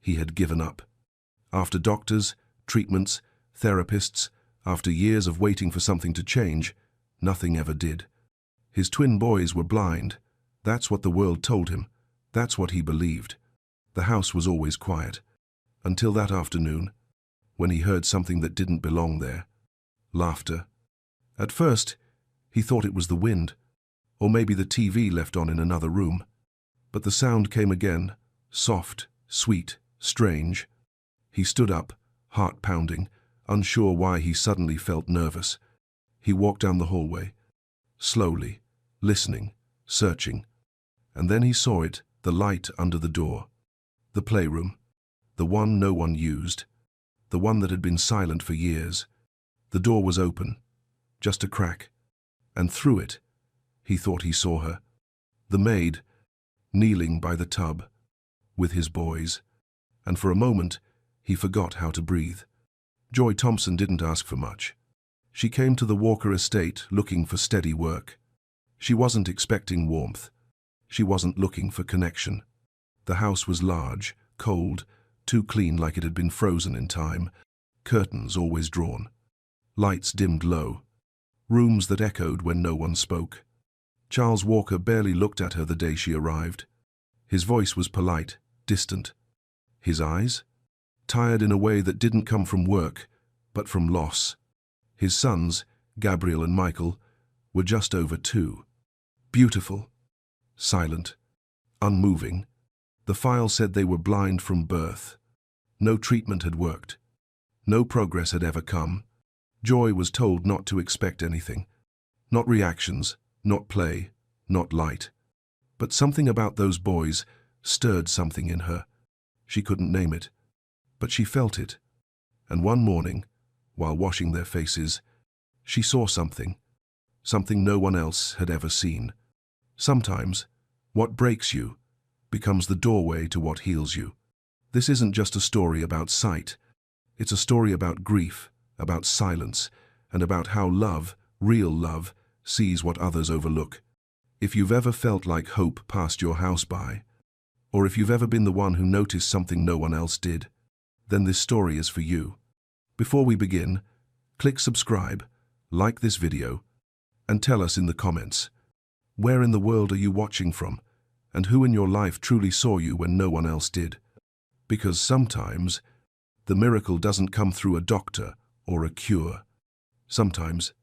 He had given up. After doctors, treatments, therapists, after years of waiting for something to change, nothing ever did. His twin boys were blind. That's what the world told him. That's what he believed. The house was always quiet. Until that afternoon, when he heard something that didn't belong there. Laughter. At first, he thought it was the wind, or maybe the TV left on in another room. But the sound came again, soft, sweet, strange. He stood up, heart pounding, unsure why he suddenly felt nervous. He walked down the hallway, slowly, listening, searching. And then he saw it, the light under the door. The playroom, the one no one used, the one that had been silent for years. The door was open, just a crack, and through it, he thought he saw her, the maid, kneeling by the tub, with his boys, and for a moment, he forgot how to breathe. Joy Thompson didn't ask for much. She came to the Walker estate looking for steady work. She wasn't expecting warmth. She wasn't looking for connection. The house was large, cold, too clean like it had been frozen in time, curtains always drawn, lights dimmed low, rooms that echoed when no one spoke. Charles Walker barely looked at her the day she arrived. His voice was polite, distant. His eyes? Tired in a way that didn't come from work, but from loss. His sons, Gabriel and Michael, were just over 2. Beautiful, silent, unmoving. The file said they were blind from birth. No treatment had worked. No progress had ever come. Joy was told not to expect anything. Not reactions, not play, not light. But something about those boys stirred something in her. She couldn't name it, but she felt it. And one morning, while washing their faces, she saw something no one else had ever seen. Sometimes, what breaks you becomes the doorway to what heals you. This isn't just a story about sight. It's a story about grief, about silence, and about how love, real love, sees what others overlook. If you've ever felt like hope passed your house by, or if you've ever been the one who noticed something no one else did, then this story is for you. Before we begin, click subscribe, like this video, and tell us in the comments, where in the world are you watching from, and who in your life truly saw you when no one else did? Because sometimes, the miracle doesn't come through a doctor or a cure. Sometimes,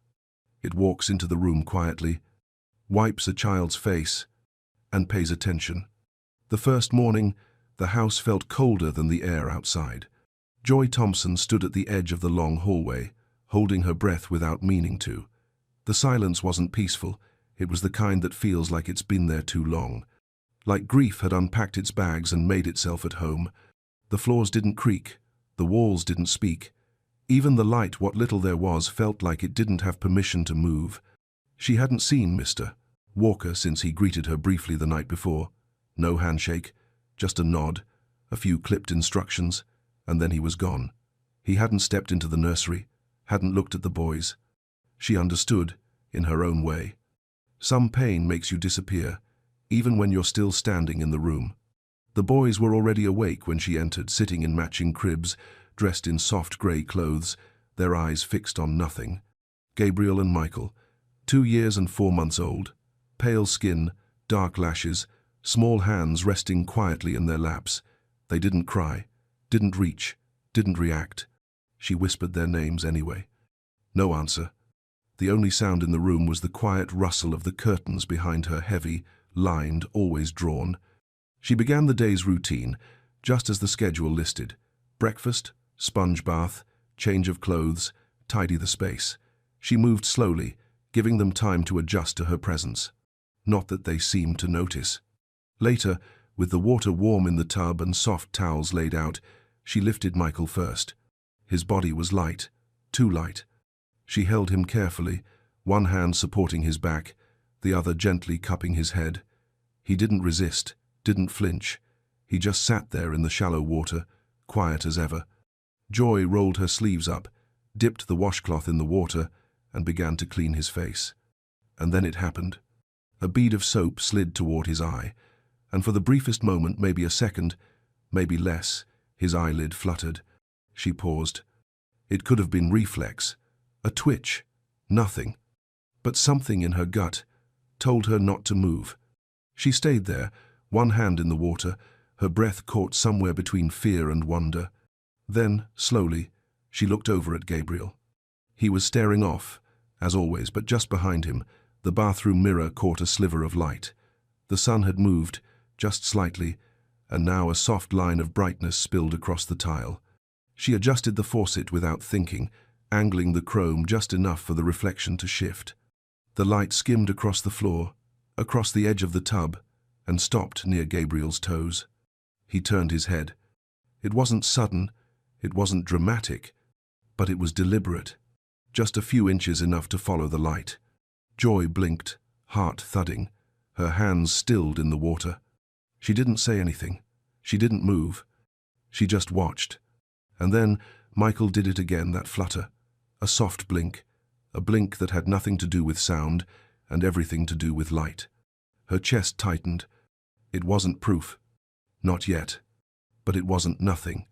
it walks into the room quietly, wipes a child's face, and pays attention. The first morning, the house felt colder than the air outside. Joy Thompson stood at the edge of the long hallway, holding her breath without meaning to. The silence wasn't peaceful. It was the kind that feels like it's been there too long. Like grief had unpacked its bags and made itself at home. The floors didn't creak. The walls didn't speak. Even the light, what little there was, felt like it didn't have permission to move. She hadn't seen Mr. Walker since he greeted her briefly the night before. No handshake, just a nod, a few clipped instructions, and then he was gone. He hadn't stepped into the nursery, hadn't looked at the boys. She understood, in her own way. Some pain makes you disappear, even when you're still standing in the room. The boys were already awake when she entered, sitting in matching cribs, dressed in soft grey clothes, their eyes fixed on nothing. Gabriel and Michael, 2 years and 4 months old, pale skin, dark lashes, small hands resting quietly in their laps. They didn't cry, didn't reach, didn't react. She whispered their names anyway. No answer. The only sound in the room was the quiet rustle of the curtains behind her, heavy, lined, always drawn. She began the day's routine, just as the schedule listed. Breakfast, sponge bath, change of clothes, tidy the space. She moved slowly, giving them time to adjust to her presence. Not that they seemed to notice. Later, with the water warm in the tub and soft towels laid out, she lifted Michael first. His body was light, too light. She held him carefully, one hand supporting his back, the other gently cupping his head. He didn't resist, didn't flinch. He just sat there in the shallow water, quiet as ever. Joy rolled her sleeves up, dipped the washcloth in the water, and began to clean his face. And then it happened. A bead of soap slid toward his eye, and for the briefest moment, maybe a second, maybe less, His eyelid fluttered. She paused. It could have been reflex, a twitch, nothing. But something in her gut told her not to move. She stayed there, one hand in the water, her breath caught somewhere between fear and wonder. Then, slowly, she looked over at Gabriel. He was staring off, as always, but just behind him, the bathroom mirror caught a sliver of light. The sun had moved, just slightly, and now a soft line of brightness spilled across the tile. She adjusted the faucet without thinking, angling the chrome just enough for the reflection to shift. The light skimmed across the floor, across the edge of the tub, and stopped near Gabriel's toes. He turned his head. It wasn't sudden, it wasn't dramatic, but it was deliberate. Just a few inches enough to follow the light. Joy blinked, heart thudding, her hands stilled in the water. She didn't say anything. She didn't move. She just watched. And then Michael did it again, that flutter. A soft blink, a blink that had nothing to do with sound and everything to do with light. Her chest tightened. It wasn't proof. Not yet. But it wasn't nothing.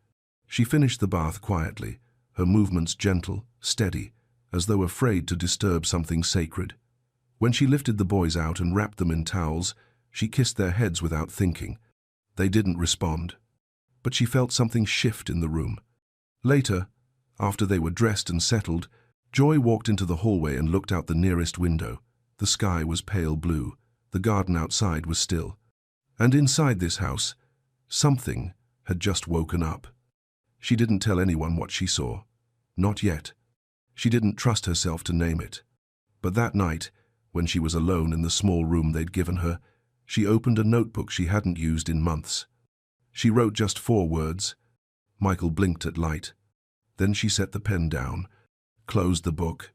She finished the bath quietly, her movements gentle, steady, as though afraid to disturb something sacred. When she lifted the boys out and wrapped them in towels, she kissed their heads without thinking. They didn't respond. But she felt something shift in the room. Later, after they were dressed and settled, Joy walked into the hallway and looked out the nearest window. The sky was pale blue. The garden outside was still. And inside this house, something had just woken up. She didn't tell anyone what she saw. Not yet. She didn't trust herself to name it. But that night, when she was alone in the small room they'd given her, she opened a notebook she hadn't used in months. She wrote just 4 words. Michael blinked at light. Then she set the pen down, closed the book,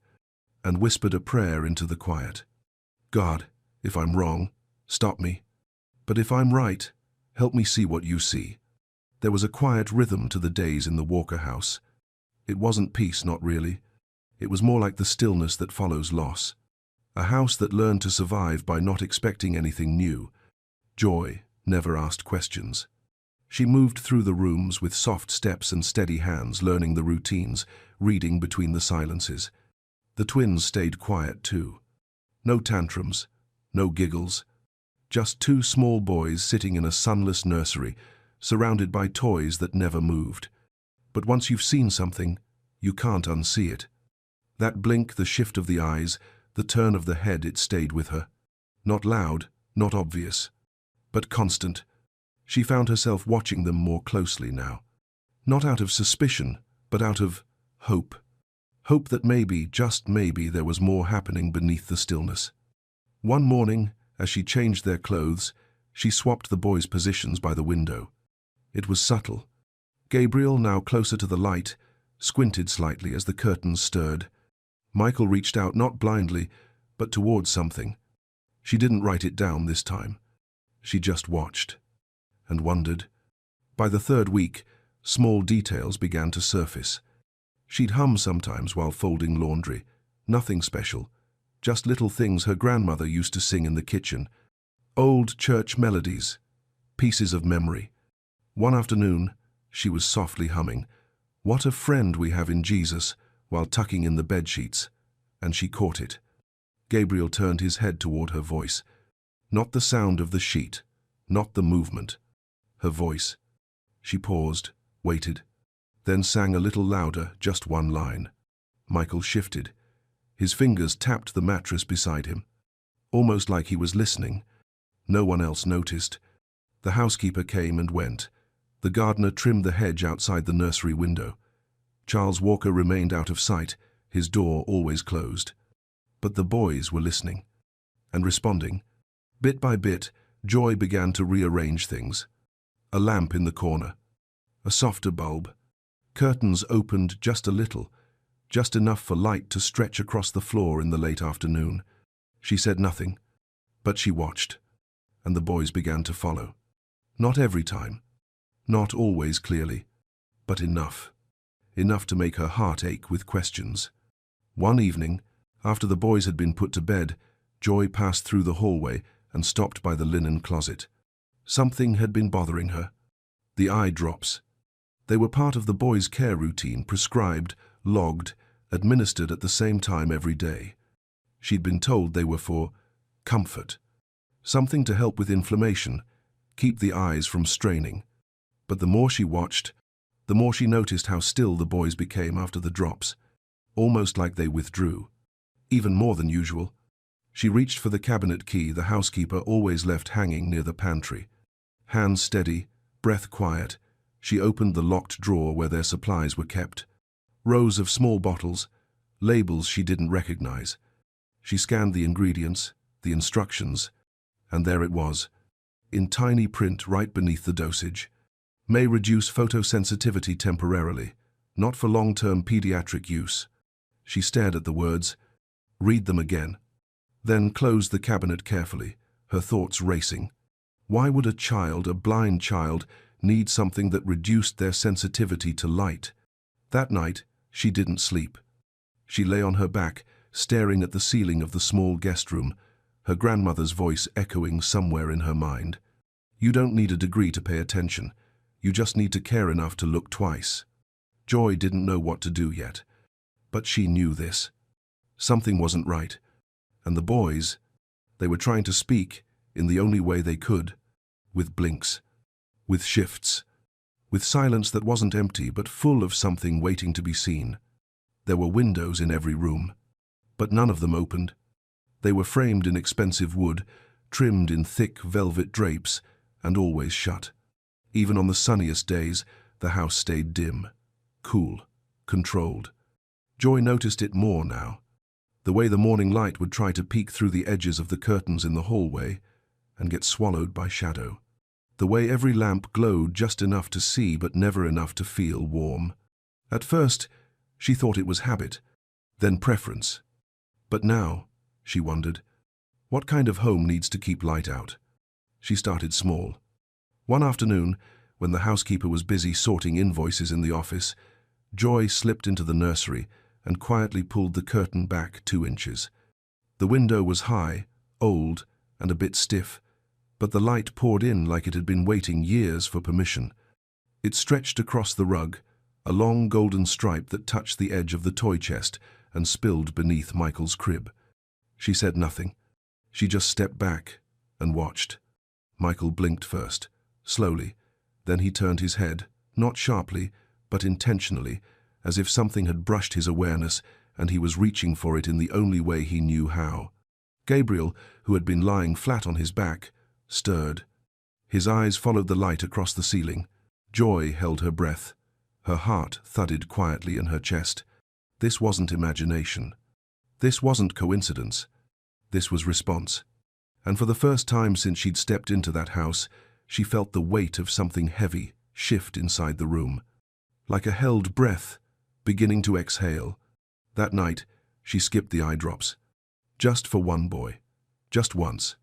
and whispered a prayer into the quiet. God, if I'm wrong, stop me. But if I'm right, help me see what you see. There was a quiet rhythm to the days in the Walker house. It wasn't peace, not really. It was more like the stillness that follows loss. A house that learned to survive by not expecting anything new. Joy never asked questions. She moved through the rooms with soft steps and steady hands, learning the routines, reading between the silences. The twins stayed quiet too. No tantrums, no giggles. Just 2 small boys sitting in a sunless nursery, surrounded by toys that never moved. But once you've seen something, you can't unsee it. That blink, the shift of the eyes, the turn of the head, it stayed with her. Not loud, not obvious, but constant. She found herself watching them more closely now. Not out of suspicion, but out of hope. Hope that maybe, just maybe, there was more happening beneath the stillness. One morning, as she changed their clothes, she swapped the boys' positions by the window. It was subtle. Gabriel, now closer to the light, squinted slightly as the curtains stirred. Michael reached out, not blindly, but towards something. She didn't write it down this time. She just watched and wondered. By the 3rd week, small details began to surface. She'd hum sometimes while folding laundry. Nothing special, just little things her grandmother used to sing in the kitchen. Old church melodies, pieces of memory. One afternoon, she was softly humming, "What a friend we have in Jesus," while tucking in the bedsheets, and she caught it. Gabriel turned his head toward her voice. Not the sound of the sheet, not the movement. Her voice. She paused, waited, then sang a little louder, just one line. Michael shifted. His fingers tapped the mattress beside him, almost like he was listening. No one else noticed. The housekeeper came and went. The gardener trimmed the hedge outside the nursery window. Charles Walker remained out of sight, his door always closed. But the boys were listening and responding. Bit by bit, Joy began to rearrange things. A lamp in the corner, a softer bulb. Curtains opened just a little, just enough for light to stretch across the floor in the late afternoon. She said nothing, but she watched, and the boys began to follow. Not every time, not always clearly, but enough. Enough to make her heart ache with questions. One evening, after the boys had been put to bed, Joy passed through the hallway and stopped by the linen closet. Something had been bothering her. The eye drops, They were part of the boys' care routine, prescribed, logged, administered at the same time every day. She'd been told they were for comfort, something to help with inflammation, keep the eyes from straining. But the more she watched, the more she noticed how still the boys became after the drops, almost like they withdrew. Even more than usual. She reached for the cabinet key the housekeeper always left hanging near the pantry. Hands steady, breath quiet, she opened the locked drawer where their supplies were kept. Rows of small bottles, labels she didn't recognize. She scanned the ingredients, the instructions, and there it was, in tiny print right beneath the dosage. May reduce photosensitivity temporarily, not for long-term pediatric use. She stared at the words, read them again, then closed the cabinet carefully, her thoughts racing. Why would a blind child, need something that reduced their sensitivity to light? That night, she didn't sleep. She lay on her back, staring at the ceiling of the small guest room, her grandmother's voice echoing somewhere in her mind. You don't need a degree to pay attention. You just need to care enough to look twice. Joy didn't know what to do yet. But she knew this. Something wasn't right. And the boys, they were trying to speak in the only way they could, with blinks, with shifts, with silence that wasn't empty but full of something waiting to be seen. There were windows in every room, but none of them opened. They were framed in expensive wood, trimmed in thick velvet drapes, and always shut. Even on the sunniest days, the house stayed dim, cool, controlled. Joy noticed it more now. The way the morning light would try to peek through the edges of the curtains in the hallway and get swallowed by shadow. The way every lamp glowed just enough to see but never enough to feel warm. At first, she thought it was habit, then preference. But now, she wondered, what kind of home needs to keep light out? She started small. One afternoon, when the housekeeper was busy sorting invoices in the office, Joy slipped into the nursery and quietly pulled the curtain back 2 inches. The window was high, old, and a bit stiff, but the light poured in like it had been waiting years for permission. It stretched across the rug, a long golden stripe that touched the edge of the toy chest and spilled beneath Michael's crib. She said nothing. She just stepped back and watched. Michael blinked first, slowly. Then he turned his head, not sharply, but intentionally, as if something had brushed his awareness and he was reaching for it in the only way he knew how. Gabriel, who had been lying flat on his back, stirred. His eyes followed the light across the ceiling. Joy held her breath. Her heart thudded quietly in her chest. This wasn't imagination. This wasn't coincidence. This was response. And for the first time since she'd stepped into that house, she felt the weight of something heavy shift inside the room. Like a held breath, beginning to exhale. That night, she skipped the eye drops. Just for one boy. Just once.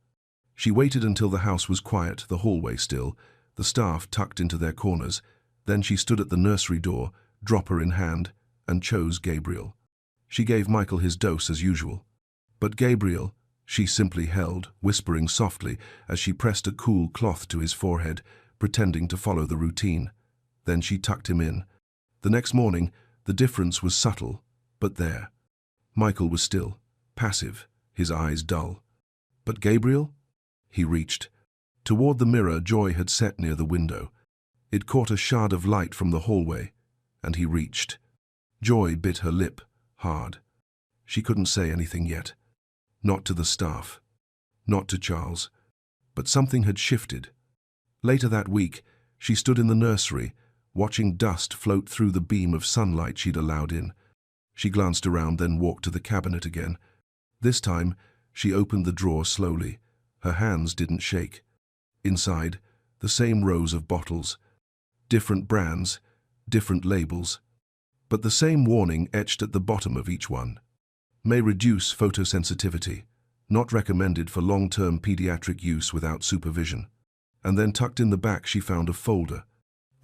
She waited until the house was quiet, the hallway still, the staff tucked into their corners. Then she stood at the nursery door, dropper in hand, and chose Gabriel. She gave Michael his dose as usual. But Gabriel, she simply held, whispering softly as she pressed a cool cloth to his forehead, pretending to follow the routine. Then she tucked him in. The next morning, the difference was subtle, but there. Michael was still, passive, his eyes dull. But Gabriel? He reached. Toward the mirror Joy had set near the window. It caught a shard of light from the hallway, and he reached. Joy bit her lip, hard. She couldn't say anything yet. Not to the staff. Not to Charles. But something had shifted. Later that week, she stood in the nursery, watching dust float through the beam of sunlight she'd allowed in. She glanced around, then walked to the cabinet again. This time, she opened the drawer slowly. Her hands didn't shake. Inside, the same rows of bottles. Different brands, different labels. But the same warning etched at the bottom of each one. May reduce photosensitivity. Not recommended for long-term pediatric use without supervision. And then tucked in the back she found a folder.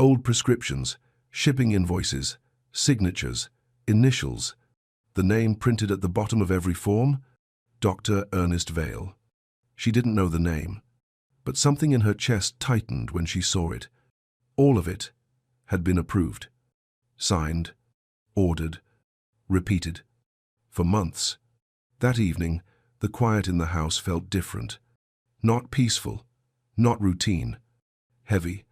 Old prescriptions, shipping invoices, signatures, initials. The name printed at the bottom of every form? Dr. Ernest Vale. She didn't know the name, but something in her chest tightened when she saw it. All of it. had been approved. Signed, ordered, repeated. For months. That evening, the quiet in the house felt different. Not peaceful, not routine. Heavy.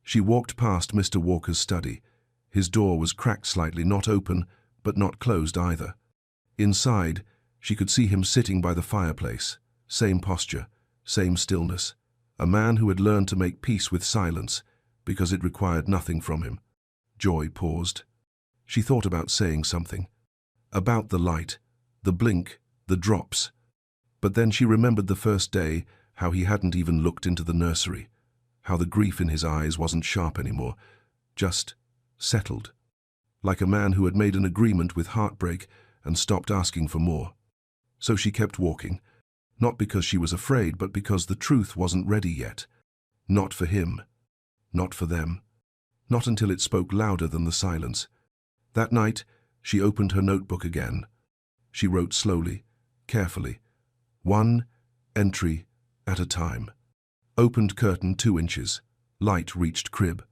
She walked past Mr. Walker's study. His door was cracked slightly, not open, but not closed either. Inside, she could see him sitting by the fireplace. Same posture, same stillness. A man who had learned to make peace with silence, because it required nothing from him. Joy paused. She thought about saying something. About the light, the blink, the drops. But then she remembered the first day, how he hadn't even looked into the nursery. How the grief in his eyes wasn't sharp anymore, just settled. Like a man who had made an agreement with heartbreak and stopped asking for more. So she kept walking, not because she was afraid, but because the truth wasn't ready yet. Not for him. Not for them. Not until it spoke louder than the silence. That night, she opened her notebook again. She wrote slowly, carefully. 1 entry at a time. Opened curtain 2 inches. Light reached crib.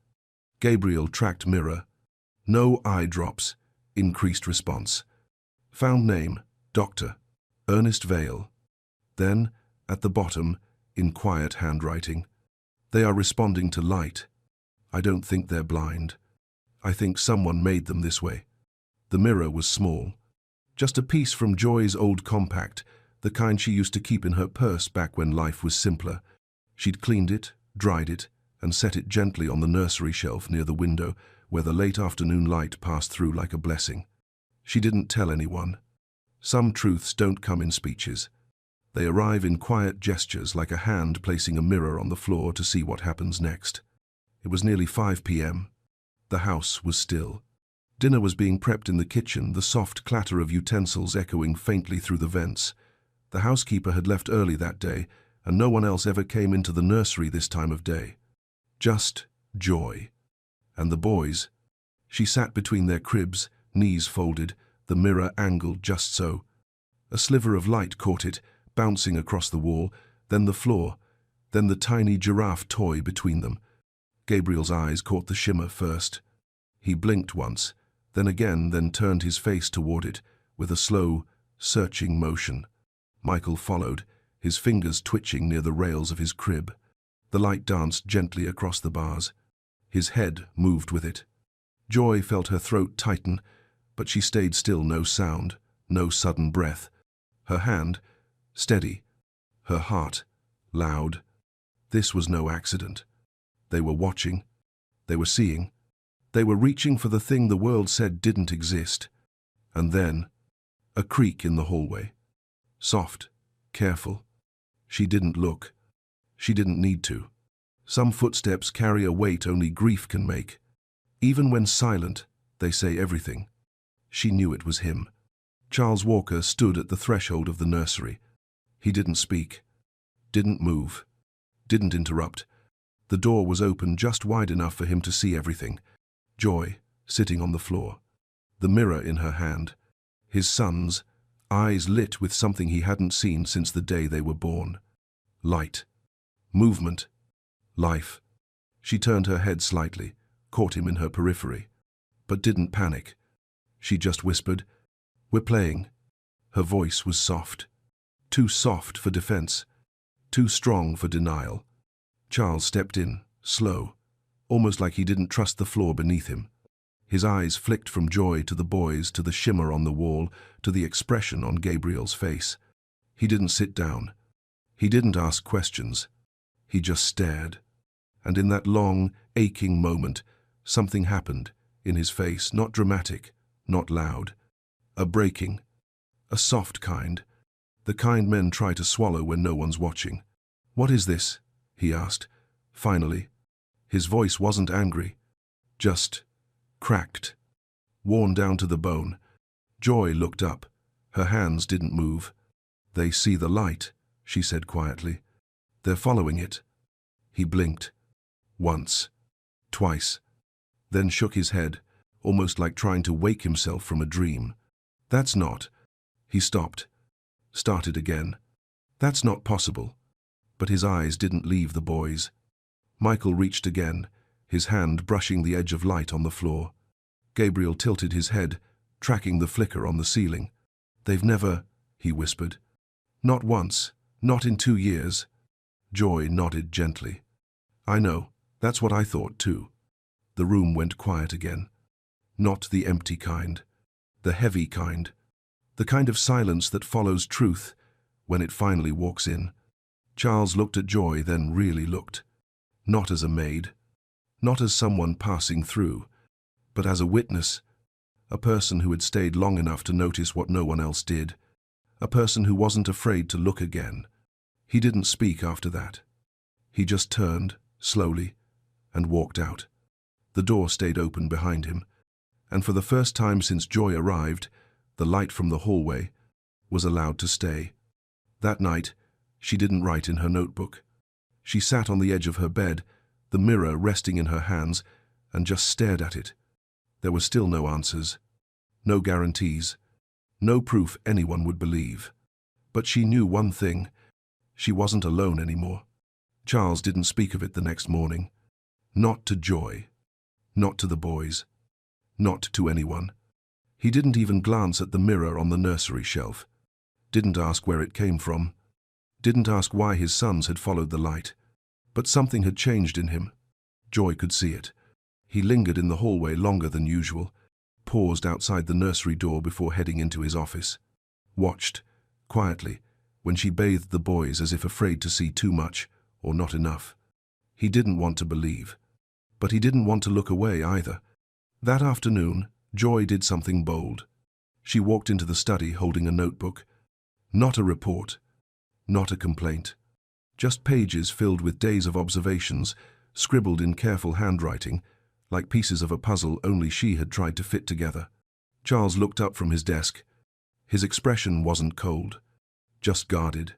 Gabriel tracked mirror. No eye drops. Increased response. Found name, Dr. Ernest Vale. Then, at the bottom, in quiet handwriting, they are responding to light. I don't think they're blind. I think someone made them this way. The mirror was small. Just a piece from Joy's old compact, the kind she used to keep in her purse back when life was simpler. She'd cleaned it, dried it, and set it gently on the nursery shelf near the window where the late afternoon light passed through like a blessing. She didn't tell anyone. Some truths don't come in speeches. They arrive in quiet gestures, like a hand placing a mirror on the floor to see what happens next. It was nearly 5 p.m. The house was still. Dinner was being prepped in the kitchen, the soft clatter of utensils echoing faintly through the vents. The housekeeper had left early that day, and no one else ever came into the nursery this time of day. Just Joy. And the boys. She sat between their cribs, knees folded, the mirror angled just so. A sliver of light caught it, bouncing across the wall, then the floor, then the tiny giraffe toy between them. Gabriel's eyes caught the shimmer first. He blinked once, then again, then turned his face toward it, with a slow, searching motion. Michael followed, his fingers twitching near the rails of his crib. The light danced gently across the bars. His head moved with it. Joy felt her throat tighten, but she stayed still, no sound, no sudden breath. Her hand, steady. Her heart, loud. This was no accident. They were watching. They were seeing. They were reaching for the thing the world said didn't exist. And then, a creak in the hallway. Soft, careful. She didn't look. She didn't need to. Some footsteps carry a weight only grief can make. Even when silent, they say everything. She knew it was him. Charles Walker stood at the threshold of the nursery. He didn't speak, didn't move, didn't interrupt. The door was open just wide enough for him to see everything. Joy, sitting on the floor, the mirror in her hand. His sons, eyes lit with something he hadn't seen since the day they were born. Light, movement, life. She turned her head slightly, caught him in her periphery, but didn't panic. She just whispered, "We're playing." Her voice was soft. Too soft for defense, too strong for denial. Charles stepped in, slow, almost like he didn't trust the floor beneath him. His eyes flicked from Joy to the boys, to the shimmer on the wall, to the expression on Gabriel's face. He didn't sit down. He didn't ask questions. He just stared. And in that long, aching moment, something happened in his face, not dramatic, not loud. A breaking. A soft kind. The kind men try to swallow when no one's watching. "What is this?" he asked, finally. His voice wasn't angry, just cracked, worn down to the bone. Joy looked up. Her hands didn't move. "They see the light," she said quietly. "They're following it." He blinked. Once. Twice. Then shook his head, almost like trying to wake himself from a dream. "That's not." He stopped. Started again. "That's not possible." But his eyes didn't leave the boys. Michael reached again, his hand brushing the edge of light on the floor. Gabriel tilted his head, tracking the flicker on the ceiling. "They've never," he whispered. "Not once, not in 2 years." Joy nodded gently. "I know, that's what I thought too." The room went quiet again. Not the empty kind, the heavy kind. The kind of silence that follows truth when it finally walks in. Charles looked at Joy, then really looked. Not as a maid, not as someone passing through, but as a witness, a person who had stayed long enough to notice what no one else did, a person who wasn't afraid to look again. He didn't speak after that. He just turned, slowly, and walked out. The door stayed open behind him, and for the first time since Joy arrived, the light from the hallway was allowed to stay. That night, she didn't write in her notebook. She sat on the edge of her bed, the mirror resting in her hands, and just stared at it. There were still no answers, no guarantees, no proof anyone would believe. But she knew one thing: she wasn't alone anymore. Charles didn't speak of it the next morning. Not to Joy, not to the boys, not to anyone. He didn't even glance at the mirror on the nursery shelf. Didn't ask where it came from. Didn't ask why his sons had followed the light. But something had changed in him. Joy could see it. He lingered in the hallway longer than usual, paused outside the nursery door before heading into his office. Watched, quietly, when she bathed the boys as if afraid to see too much or not enough. He didn't want to believe, but he didn't want to look away either. That afternoon, Joy did something bold. She walked into the study holding a notebook. Not a report, not a complaint. Just pages filled with days of observations, scribbled in careful handwriting, like pieces of a puzzle only she had tried to fit together. Charles looked up from his desk. His expression wasn't cold, just guarded,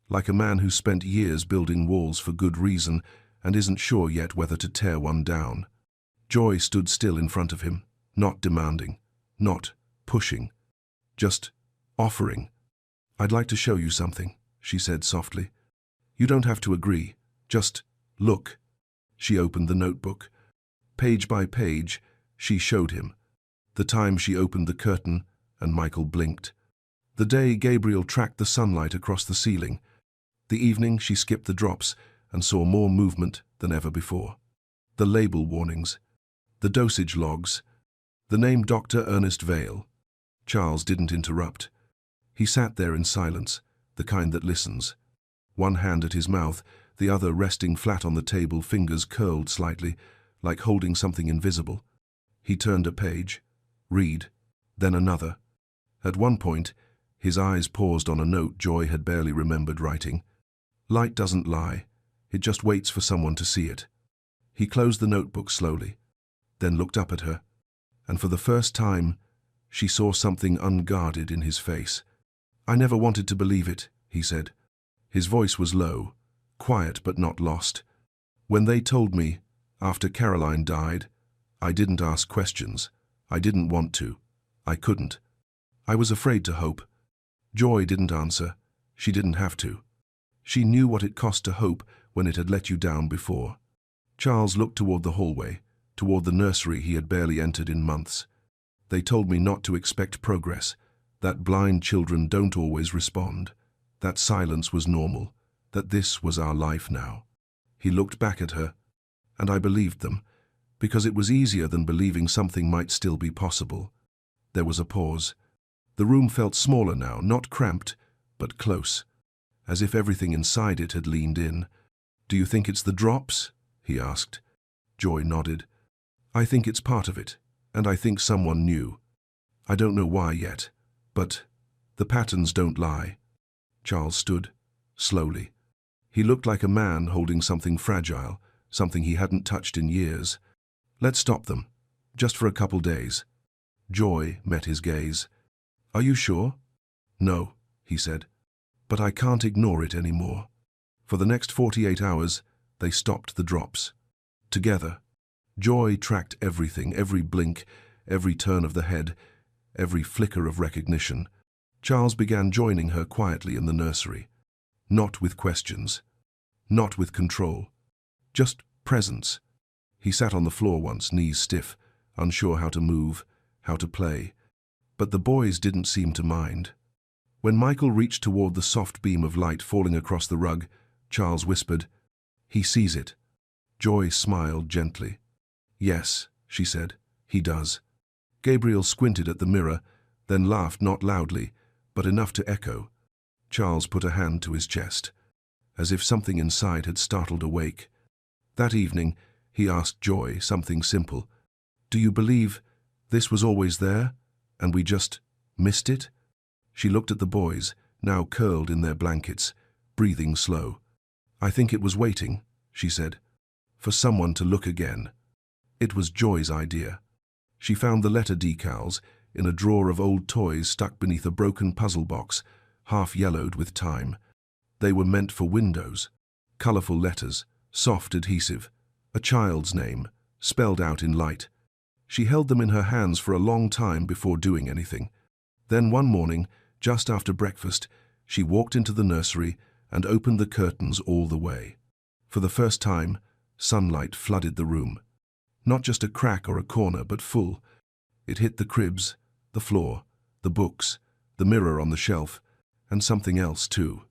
like a man who spent years building walls for good reason and isn't sure yet whether to tear one down. Joy stood still in front of him, not demanding, not pushing, just offering. "I'd like to show you something," she said softly. "You don't have to agree, just look." She opened the notebook. Page by page, she showed him. The time she opened the curtain and Michael blinked. The day Gabriel tracked the sunlight across the ceiling. The evening she skipped the drops and saw more movement than ever before. The label warnings, the dosage logs, the name Dr. Ernest Vale. Charles didn't interrupt. He sat there in silence, the kind that listens. One hand at his mouth, the other resting flat on the table, fingers curled slightly, like holding something invisible. He turned a page, read, then another. At one point, his eyes paused on a note Joy had barely remembered writing. "Light doesn't lie, it just waits for someone to see it." He closed the notebook slowly, then looked up at her, and for the first time, she saw something unguarded in his face. "I never wanted to believe it," he said. His voice was low, quiet but not lost. "When they told me, after Caroline died, I didn't ask questions. I didn't want to. I couldn't. I was afraid to hope." Joy didn't answer. She didn't have to. She knew what it cost to hope when it had let you down before. Charles looked toward the hallway, toward the nursery he had barely entered in months. "They told me not to expect progress, that blind children don't always respond, that silence was normal, that this was our life now." He looked back at her, and I believed them, because it was easier than believing something might still be possible. There was a pause. The room felt smaller now, not cramped, but close, as if everything inside it had leaned in. "Do you think it's the drops?" he asked. Joy nodded. "I think it's part of it, and I think someone knew. I don't know why yet, but the patterns don't lie." Charles stood, slowly. He looked like a man holding something fragile, something he hadn't touched in years. "Let's stop them, just for a couple days." Joy met his gaze. "Are you sure?" "No," he said, "but I can't ignore it anymore." For the next 48 hours, they stopped the drops. Together, Joy tracked everything, every blink, every turn of the head, every flicker of recognition. Charles began joining her quietly in the nursery. Not with questions, not with control, just presence. He sat on the floor once, knees stiff, unsure how to move, how to play. But the boys didn't seem to mind. When Michael reached toward the soft beam of light falling across the rug, Charles whispered, "He sees it." Joy smiled gently. "Yes," she said, "he does." Gabriel squinted at the mirror, then laughed not loudly, but enough to echo. Charles put a hand to his chest, as if something inside had startled awake. That evening, he asked Joy something simple. "Do you believe this was always there, and we just missed it?" She looked at the boys, now curled in their blankets, breathing slow. "I think it was waiting," she said, "for someone to look again." It was Joy's idea. She found the letter decals in a drawer of old toys stuck beneath a broken puzzle box, half yellowed with time. They were meant for windows. Colorful letters, soft adhesive, a child's name, spelled out in light. She held them in her hands for a long time before doing anything. Then one morning, just after breakfast, she walked into the nursery and opened the curtains all the way. For the first time, sunlight flooded the room. Not just a crack or a corner, but full. It hit the cribs, the floor, the books, the mirror on the shelf, and something else too.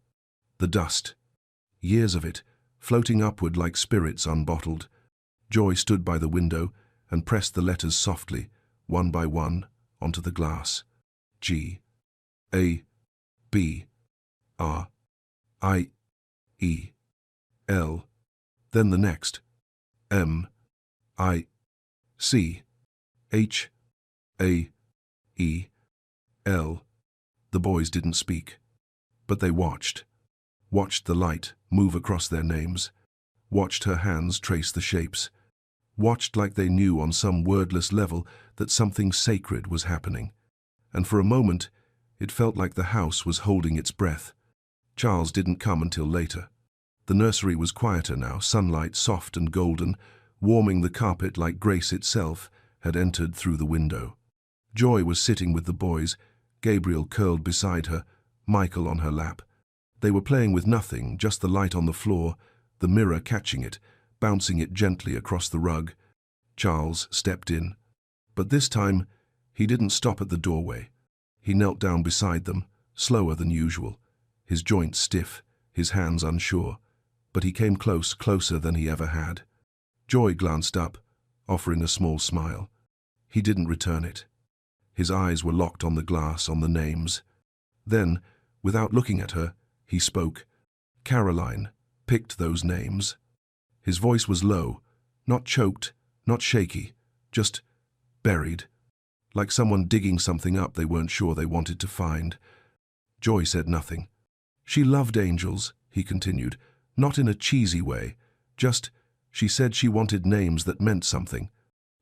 The dust. Years of it, floating upward like spirits unbottled. Joy stood by the window and pressed the letters softly, one by one, onto the glass. G. A. B. R. I. E. L. Then the next. M. I. C. H. A. E. L. The boys didn't speak, but they watched the light move across their names, watched her hands trace the shapes, watched like they knew on some wordless level that something sacred was happening. And for a moment, it felt like the house was holding its breath. Charles didn't come until later. The nursery was quieter now, sunlight soft and golden, warming the carpet like grace itself had entered through the window. Joy was sitting with the boys, Gabriel curled beside her, Michael on her lap. They were playing with nothing, just the light on the floor, the mirror catching it, bouncing it gently across the rug. Charles stepped in. But this time, he didn't stop at the doorway. He knelt down beside them, slower than usual, his joints stiff, his hands unsure. But he came closer than he ever had. Joy glanced up, offering a small smile. He didn't return it. His eyes were locked on the glass, on the names. Then, without looking at her, he spoke. Caroline picked those names. His voice was low, not choked, not shaky, just buried, like someone digging something up they weren't sure they wanted to find. Joy said nothing. She loved angels, he continued, not in a cheesy way, just, she said she wanted names that meant something.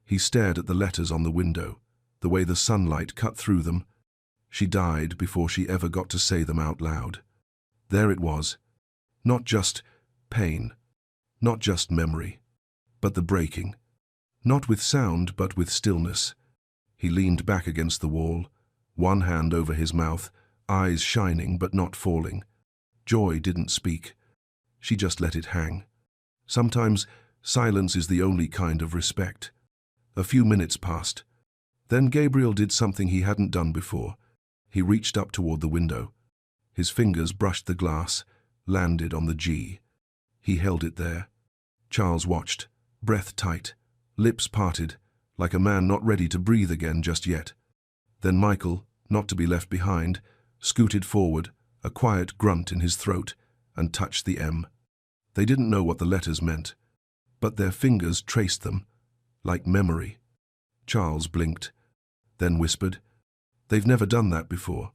He stared at the letters on the window, the way the sunlight cut through them. She died before she ever got to say them out loud. There it was. Not just pain, not just memory, but the breaking. Not with sound, but with stillness. He leaned back against the wall, one hand over his mouth, eyes shining but not falling. Joy didn't speak. She just let it hang. Sometimes silence is the only kind of respect. A few minutes passed. Then Gabriel did something he hadn't done before. He reached up toward the window. His fingers brushed the glass, landed on the G. He held it there. Charles watched, breath tight, lips parted, like a man not ready to breathe again just yet. Then Michael, not to be left behind, scooted forward, a quiet grunt in his throat, and touched the M. They didn't know what the letters meant, but their fingers traced them, like memory. Charles blinked, then whispered, "They've never done that before."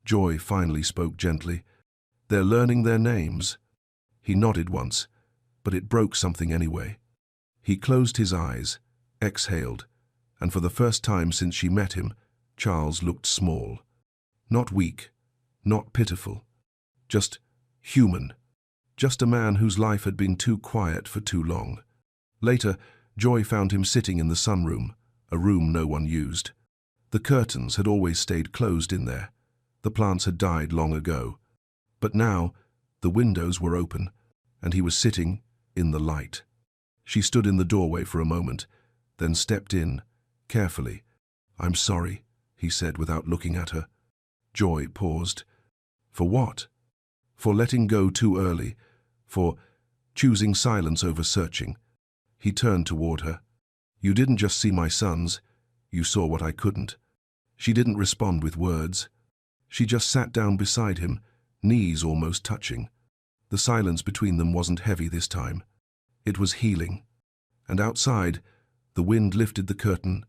Joy finally spoke gently. "They're learning their names." He nodded once, but it broke something anyway. He closed his eyes, exhaled, and for the first time since she met him, Charles looked small. Not weak, not pitiful, just human. Just a man whose life had been too quiet for too long. Later, Joy found him sitting in the sunroom, a room no one used. The curtains had always stayed closed in there. The plants had died long ago. But now, the windows were open, and he was sitting in the light. She stood in the doorway for a moment, then stepped in, carefully. "I'm sorry," he said without looking at her. Joy paused. For what? For letting go too early, for choosing silence over searching. He turned toward her. "You didn't just see my sons, you saw what I couldn't." She didn't respond with words. She just sat down beside him, knees almost touching. The silence between them wasn't heavy this time. It was healing. And outside, the wind lifted the curtain,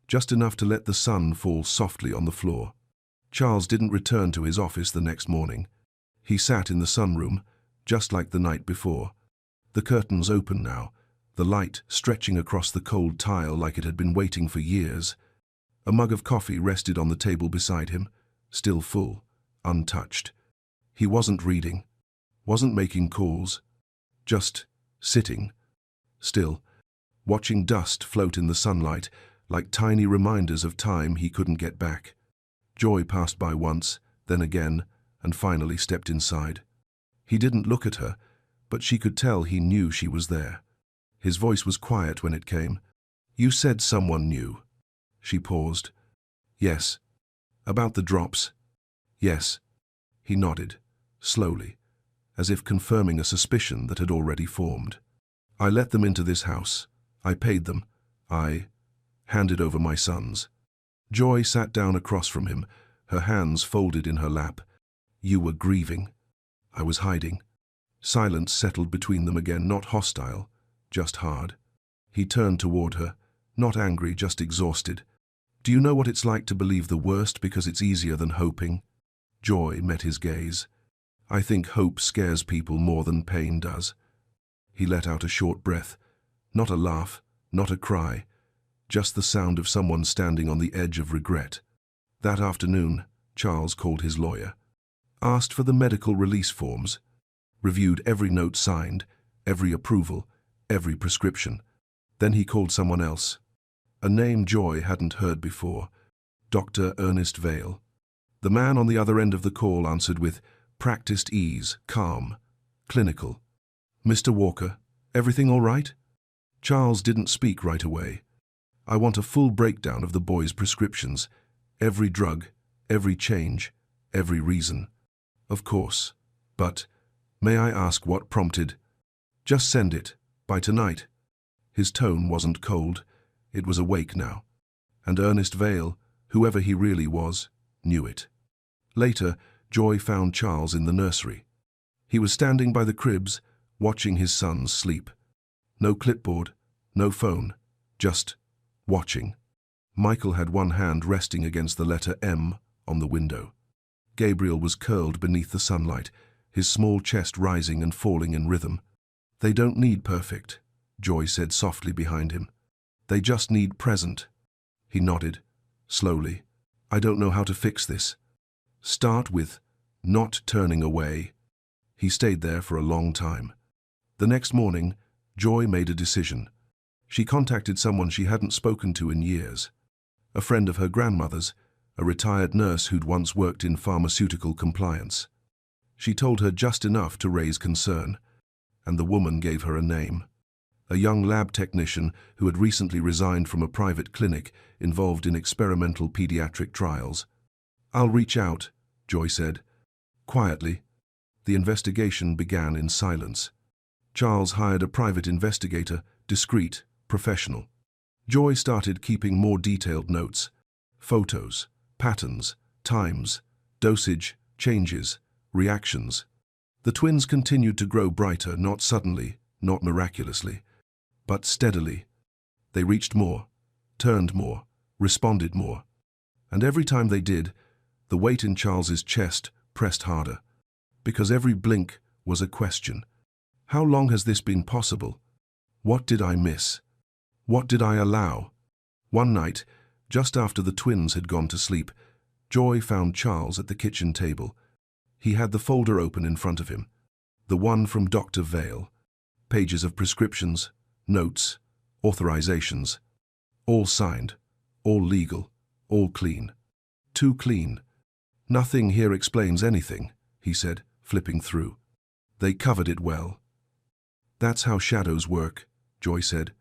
just enough to let the sun fall softly on the floor. Charles didn't return to his office the next morning. He sat in the sunroom, just like the night before. The curtains open now, the light stretching across the cold tile like it had been waiting for years. A mug of coffee rested on the table beside him, still full, untouched. He wasn't reading, wasn't making calls, just sitting, still, watching dust float in the sunlight like tiny reminders of time he couldn't get back. Joy passed by once, then again, and finally stepped inside. He didn't look at her, but she could tell he knew she was there. His voice was quiet when it came. "You said someone knew." She paused. "Yes." "About the drops?" "Yes." He nodded, slowly, as if confirming a suspicion that had already formed. "I let them into this house. I paid them. I handed over my sons." Joy sat down across from him, her hands folded in her lap. "You were grieving." "I was hiding." Silence settled between them again, not hostile, just hard. He turned toward her, not angry, just exhausted. "Do you know what it's like to believe the worst because it's easier than hoping?" Joy met his gaze. "I think hope scares people more than pain does." He let out a short breath. Not a laugh, not a cry, just the sound of someone standing on the edge of regret. That afternoon, Charles called his lawyer, asked for the medical release forms, reviewed every note signed, every approval, every prescription. Then he called someone else, a name Joy hadn't heard before, Dr. Ernest Vale. The man on the other end of the call answered with practiced ease, calm, clinical. "Mr. Walker, everything all right?" Charles didn't speak right away. "I want a full breakdown of the boy's prescriptions, every drug, every change, every reason." "Of course, but may I ask what prompted?" "Just send it, by tonight." His tone wasn't cold, it was awake now. And Ernest Vale, whoever he really was, knew it. Later, Joy found Charles in the nursery. He was standing by the cribs, watching his sons sleep. No clipboard, no phone, just watching. Michael had one hand resting against the letter M on the window. Gabriel was curled beneath the sunlight, his small chest rising and falling in rhythm. "They don't need perfect," Joy said softly behind him. "They just need present." He nodded, slowly. "I don't know how to fix this." "Start with not turning away." He stayed there for a long time. The next morning, Joy made a decision. She contacted someone she hadn't spoken to in years. A friend of her grandmother's, a retired nurse who'd once worked in pharmaceutical compliance. She told her just enough to raise concern, and the woman gave her a name. A young lab technician who had recently resigned from a private clinic involved in experimental pediatric trials. "I'll reach out," Joy said. Quietly, the investigation began in silence. Charles hired a private investigator, discreet, professional. Joy started keeping more detailed notes. Photos, patterns, times, dosage, changes, reactions. The twins continued to grow brighter, not suddenly, not miraculously, but steadily. They reached more, turned more, responded more. And every time they did, the weight in Charles's chest pressed harder. Because every blink was a question. How long has this been possible? What did I miss? What did I allow? One night, just after the twins had gone to sleep, Joy found Charles at the kitchen table. He had the folder open in front of him, the one from Dr. Vale. Pages of prescriptions, notes, authorizations. All signed, all legal, all clean. Too clean. "Nothing here explains anything," he said, flipping through. "They covered it well. That's how shadows work. Joy said.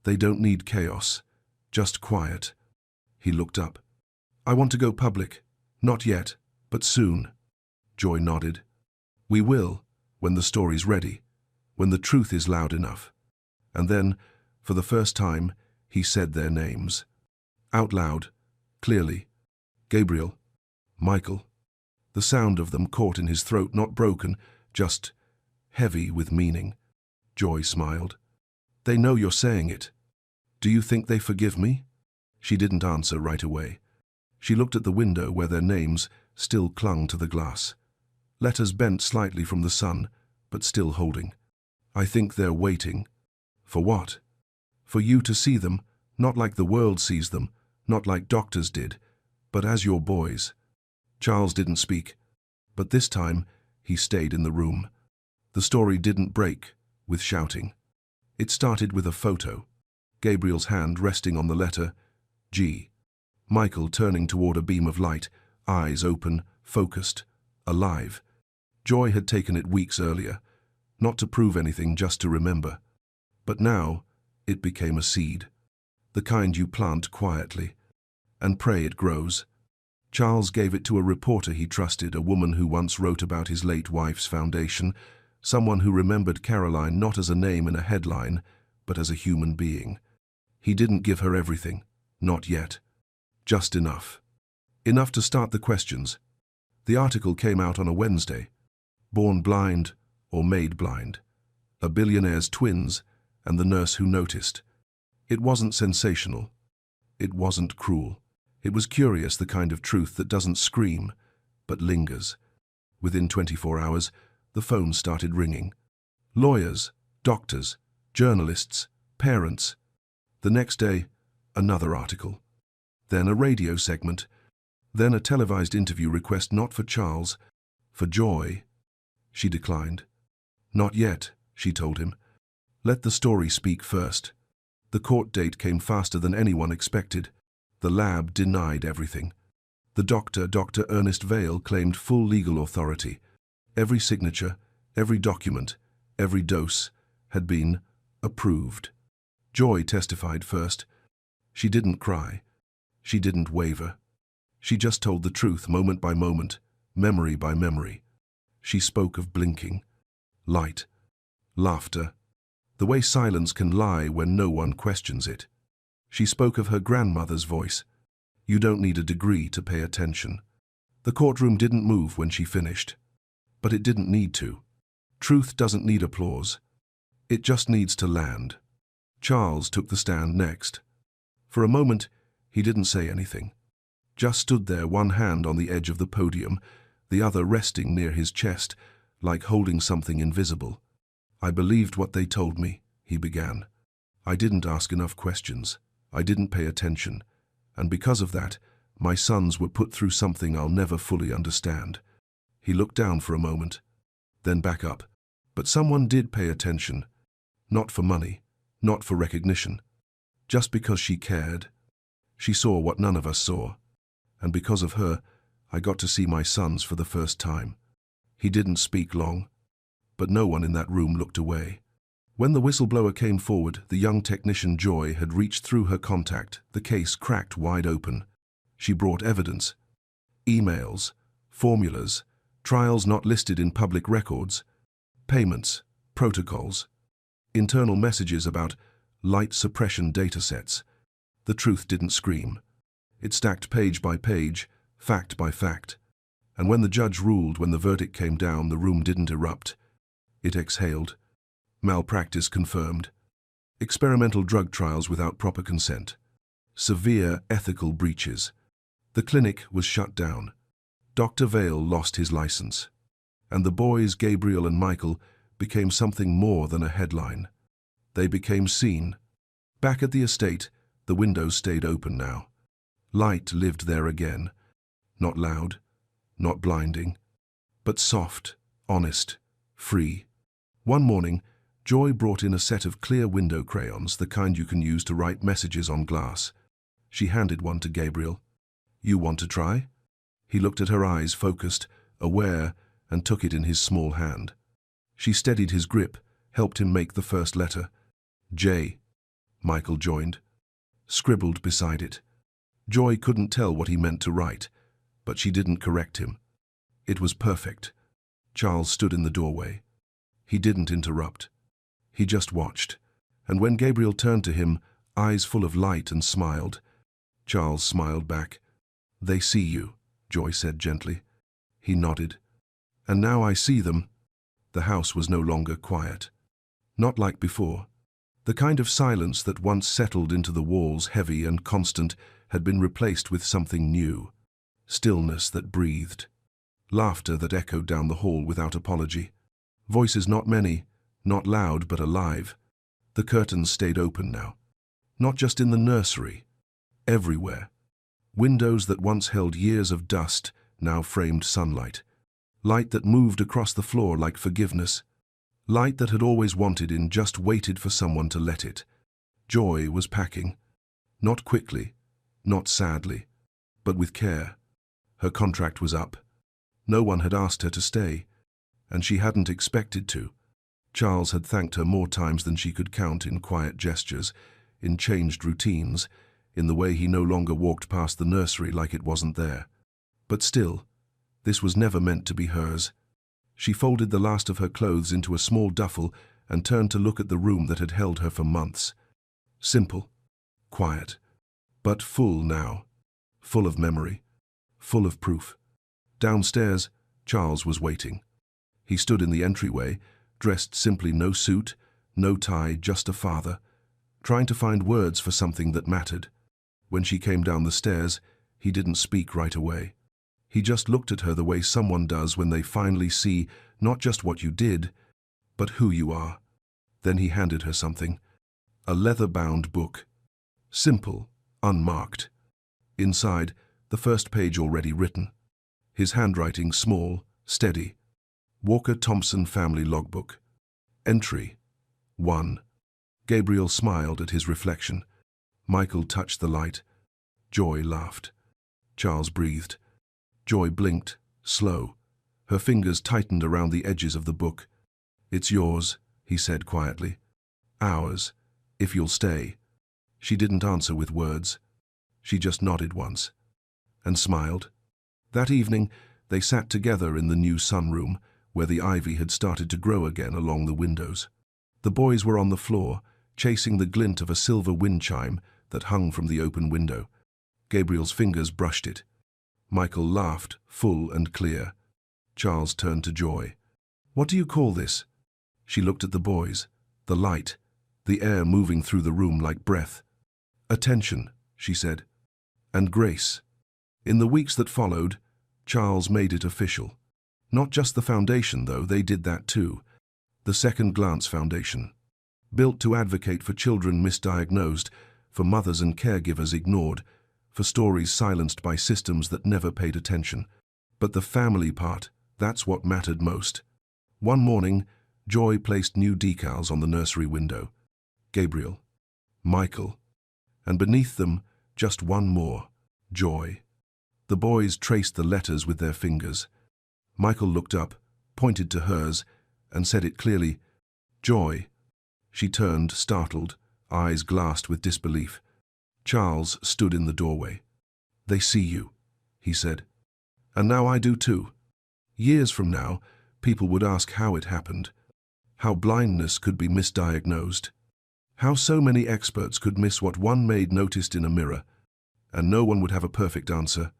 They don't need chaos, just quiet. He looked up. I want to go public. Not yet, but soon. Joy nodded. We will, when the story's ready, when the truth is loud enough. And then, for the first time, he said their names. Out loud, clearly. Gabriel, Michael. The sound of them caught in his throat, not broken, just heavy with meaning. Joy smiled. They know you're saying it. Do you think they forgive me? She didn't answer right away. She looked at the window where their names still clung to the glass. Letters bent slightly from the sun, but still holding. I think they're waiting. For what? For you to see them, not like the world sees them, not like doctors did, but as your boys. Charles didn't speak, but this time he stayed in the room. The story didn't break with shouting. It started with a photo. Gabriel's hand resting on the letter G. Michael turning toward a beam of light, eyes open, focused, alive. Joy had taken it weeks earlier, not to prove anything, just to remember. But now it became a seed, the kind you plant quietly and pray it grows. Charles gave it to a reporter he trusted, a woman who once wrote about his late wife's foundation, someone who remembered Caroline not as a name in a headline, but as a human being. He didn't give her everything, not yet. Just enough. Enough to start the questions. The article came out on a Wednesday. Born blind or made blind. A billionaire's twins and the nurse who noticed. It wasn't sensational. It wasn't cruel. It was curious, the kind of truth that doesn't scream, but lingers. Within 24 hours, the phone started ringing. Lawyers, doctors, journalists, parents. The next day, another article. Then a radio segment. Then a televised interview request, not for Charles, for Joy. She declined. Not yet, she told him. Let the story speak first. The court date came faster than anyone expected. The lab denied everything. The doctor, Dr. Ernest Vale, claimed full legal authority. Every signature, every document, every dose had been approved. Joy testified first. She didn't cry. She didn't waver. She just told the truth, moment by moment, memory by memory. She spoke of blinking, light, laughter, the way silence can lie when no one questions it. She spoke of her grandmother's voice. You don't need a degree to pay attention. The courtroom didn't move when she finished. But it didn't need to. Truth doesn't need applause. It just needs to land. Charles took the stand next. For a moment, he didn't say anything. Just stood there, one hand on the edge of the podium, the other resting near his chest, like holding something invisible. I believed what they told me, he began. I didn't ask enough questions. I didn't pay attention. And because of that, my sons were put through something I'll never fully understand. He looked down for a moment, then back up. But someone did pay attention. Not for money, not for recognition. Just because she cared. She saw what none of us saw. And because of her, I got to see my sons for the first time. He didn't speak long, but no one in that room looked away. When the whistleblower came forward, the young technician Joy had reached through her contact, the case cracked wide open. She brought evidence. Emails, formulas, trials not listed in public records, payments, protocols, internal messages about light suppression datasets. The truth didn't scream. It stacked page by page, fact by fact. And when the judge ruled, when the verdict came down, the room didn't erupt. It exhaled. Malpractice confirmed. Experimental drug trials without proper consent. Severe ethical breaches. The clinic was shut down. Dr. Vale lost his license. And the boys, Gabriel and Michael, became something more than a headline. They became seen. Back at the estate, the windows stayed open now. Light lived there again. Not loud, not blinding, but soft, honest, free. One morning, Joy brought in a set of clear window crayons, the kind you can use to write messages on glass. She handed one to Gabriel. You want to try? He looked at her eyes, focused, aware, and took it in his small hand. She steadied his grip, helped him make the first letter. J, Michael joined, scribbled beside it. Joy couldn't tell what he meant to write, but she didn't correct him. It was perfect. Charles stood in the doorway. He didn't interrupt. He just watched, and when Gabriel turned to him, eyes full of light, and smiled, Charles smiled back. "They see you," Joy said gently. He nodded. "And now I see them." The house was no longer quiet. Not like before. The kind of silence that once settled into the walls, heavy and constant, had been replaced with something new. Stillness that breathed. Laughter that echoed down the hall without apology. Voices not many, not loud but alive. The curtains stayed open now. Not just in the nursery. Everywhere. Windows that once held years of dust now framed sunlight. Light that moved across the floor like forgiveness. Light that had always wanted in, just waited for someone to let it. Joy was packing. Not quickly, not sadly, but with care. Her contract was up. No one had asked her to stay, and she hadn't expected to. Charles had thanked her more times than she could count, in quiet gestures, in changed routines, in the way he no longer walked past the nursery like it wasn't there. But still, this was never meant to be hers. She folded the last of her clothes into a small duffel and turned to look at the room that had held her for months. Simple, quiet, but full now. Full of memory, full of proof. Downstairs, Charles was waiting. He stood in the entryway, dressed simply, no suit, no tie, just a father, trying to find words for something that mattered. When she came down the stairs, he didn't speak right away. He just looked at her the way someone does when they finally see not just what you did, but who you are. Then he handed her something. A leather-bound book. Simple, unmarked. Inside, the first page already written. His handwriting small, steady. Walker Thompson Family Logbook. Entry 1. Gabriel smiled at his reflection. Michael touched the light. Joy laughed. Charles breathed. Joy blinked, slow. Her fingers tightened around the edges of the book. "It's yours," he said quietly. "Ours, if you'll stay." She didn't answer with words. She just nodded once, and smiled. That evening, they sat together in the new sunroom, where the ivy had started to grow again along the windows. The boys were on the floor, chasing the glint of a silver wind chime that hung from the open window. Gabriel's fingers brushed it. Michael laughed, full and clear. Charles turned to Joy. "What do you call this?" She looked at the boys, the light, the air moving through the room like breath. "Attention," she said. "And grace." In the weeks that followed, Charles made it official. Not just the foundation, though, they did that too. The Second Glance Foundation. Built to advocate for children misdiagnosed, for mothers and caregivers ignored, for stories silenced by systems that never paid attention. But the family part, that's what mattered most. One morning, Joy placed new decals on the nursery window. Gabriel, Michael, and beneath them, just one more, Joy. The boys traced the letters with their fingers. Michael looked up, pointed to hers, and said it clearly, "Joy." She turned, startled, eyes glassed with disbelief. Charles stood in the doorway. "They see you," he said. "And now I do too. Years from now, people would ask how it happened, how blindness could be misdiagnosed, how so many experts could miss what one maid noticed in a mirror, and no one would have a perfect answer,